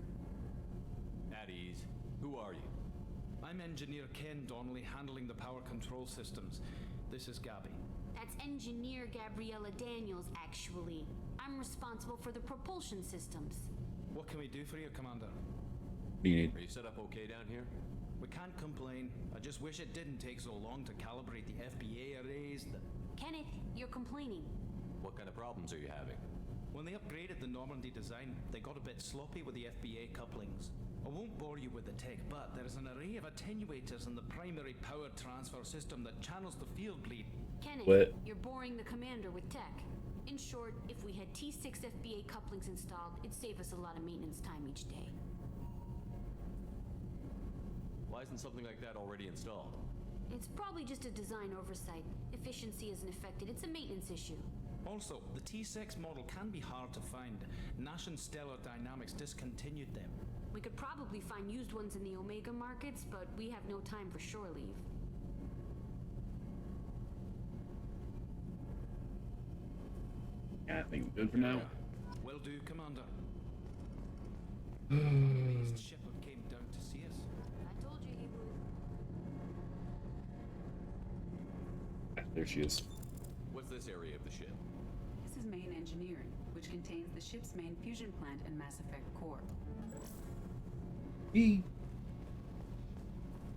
At ease. Who are you? I'm Engineer Ken Donnelly, handling the power control systems. This is Gabby. That's Engineer Gabriella Daniels, actually. I'm responsible for the propulsion systems. What can we do for you, Commander? What do you need? Are you set up okay down here? We can't complain. I just wish it didn't take so long to calibrate the FBA arrays. Kenneth, you're complaining. What kind of problems are you having? When they upgraded the Normandy design, they got a bit sloppy with the FBA couplings. I won't bore you with the tech, but there is an array of attenuators in the primary power transfer system that channels the field bleed. Kenneth, What? you're boring the commander with tech. In short, if we had T6 FBA couplings installed, it'd save us a lot of maintenance time each day. Why isn't something like that already installed? It's probably just a design oversight. Efficiency isn't affected, it's a maintenance issue. Also, the T6 model can be hard to find. Nash and Stellar Dynamics discontinued them. We could probably find used ones in the Omega markets, but we have no time for shore leave. Yeah, I think we're good for now. Will do, Commander. Beast Shepard came down to see us. I told you he would. There she is. What's this area of the ship? This is main engineering, which contains the ship's main fusion plant and Mass Effect core. I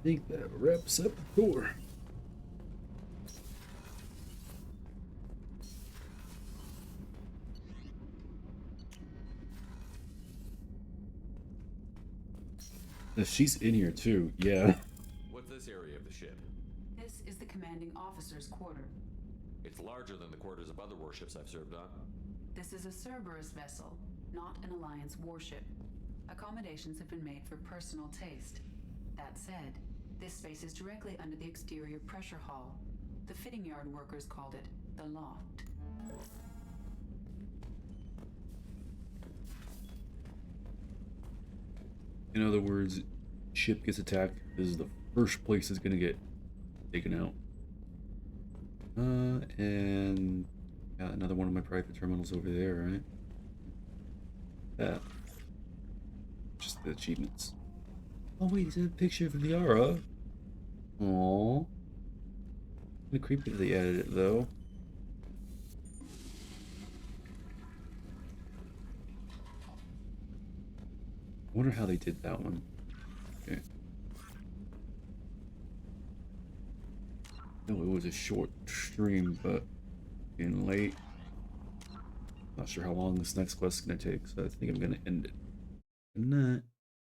think that wraps up the tour. She's in here too, yeah. What's this area of the ship? This is the commanding officer's quarter. It's larger than the quarters of other warships I've served on. This is a Cerberus vessel, not an Alliance warship. Accommodations have been made for personal taste. That said, this space is directly under the exterior pressure hall. The fitting yard workers called it the loft. In other words, ship gets attacked. This is the first place it's gonna get taken out. And got another one of my private terminals over there, right? That. Just the achievements. Oh wait, is that a picture of Liara? Aww. Kinda creepy that they added it though. I wonder how they did that one. Okay. No, it was a short stream, but getting late. Not sure how long this next quest is gonna take, so I think I'm gonna end it. Good night.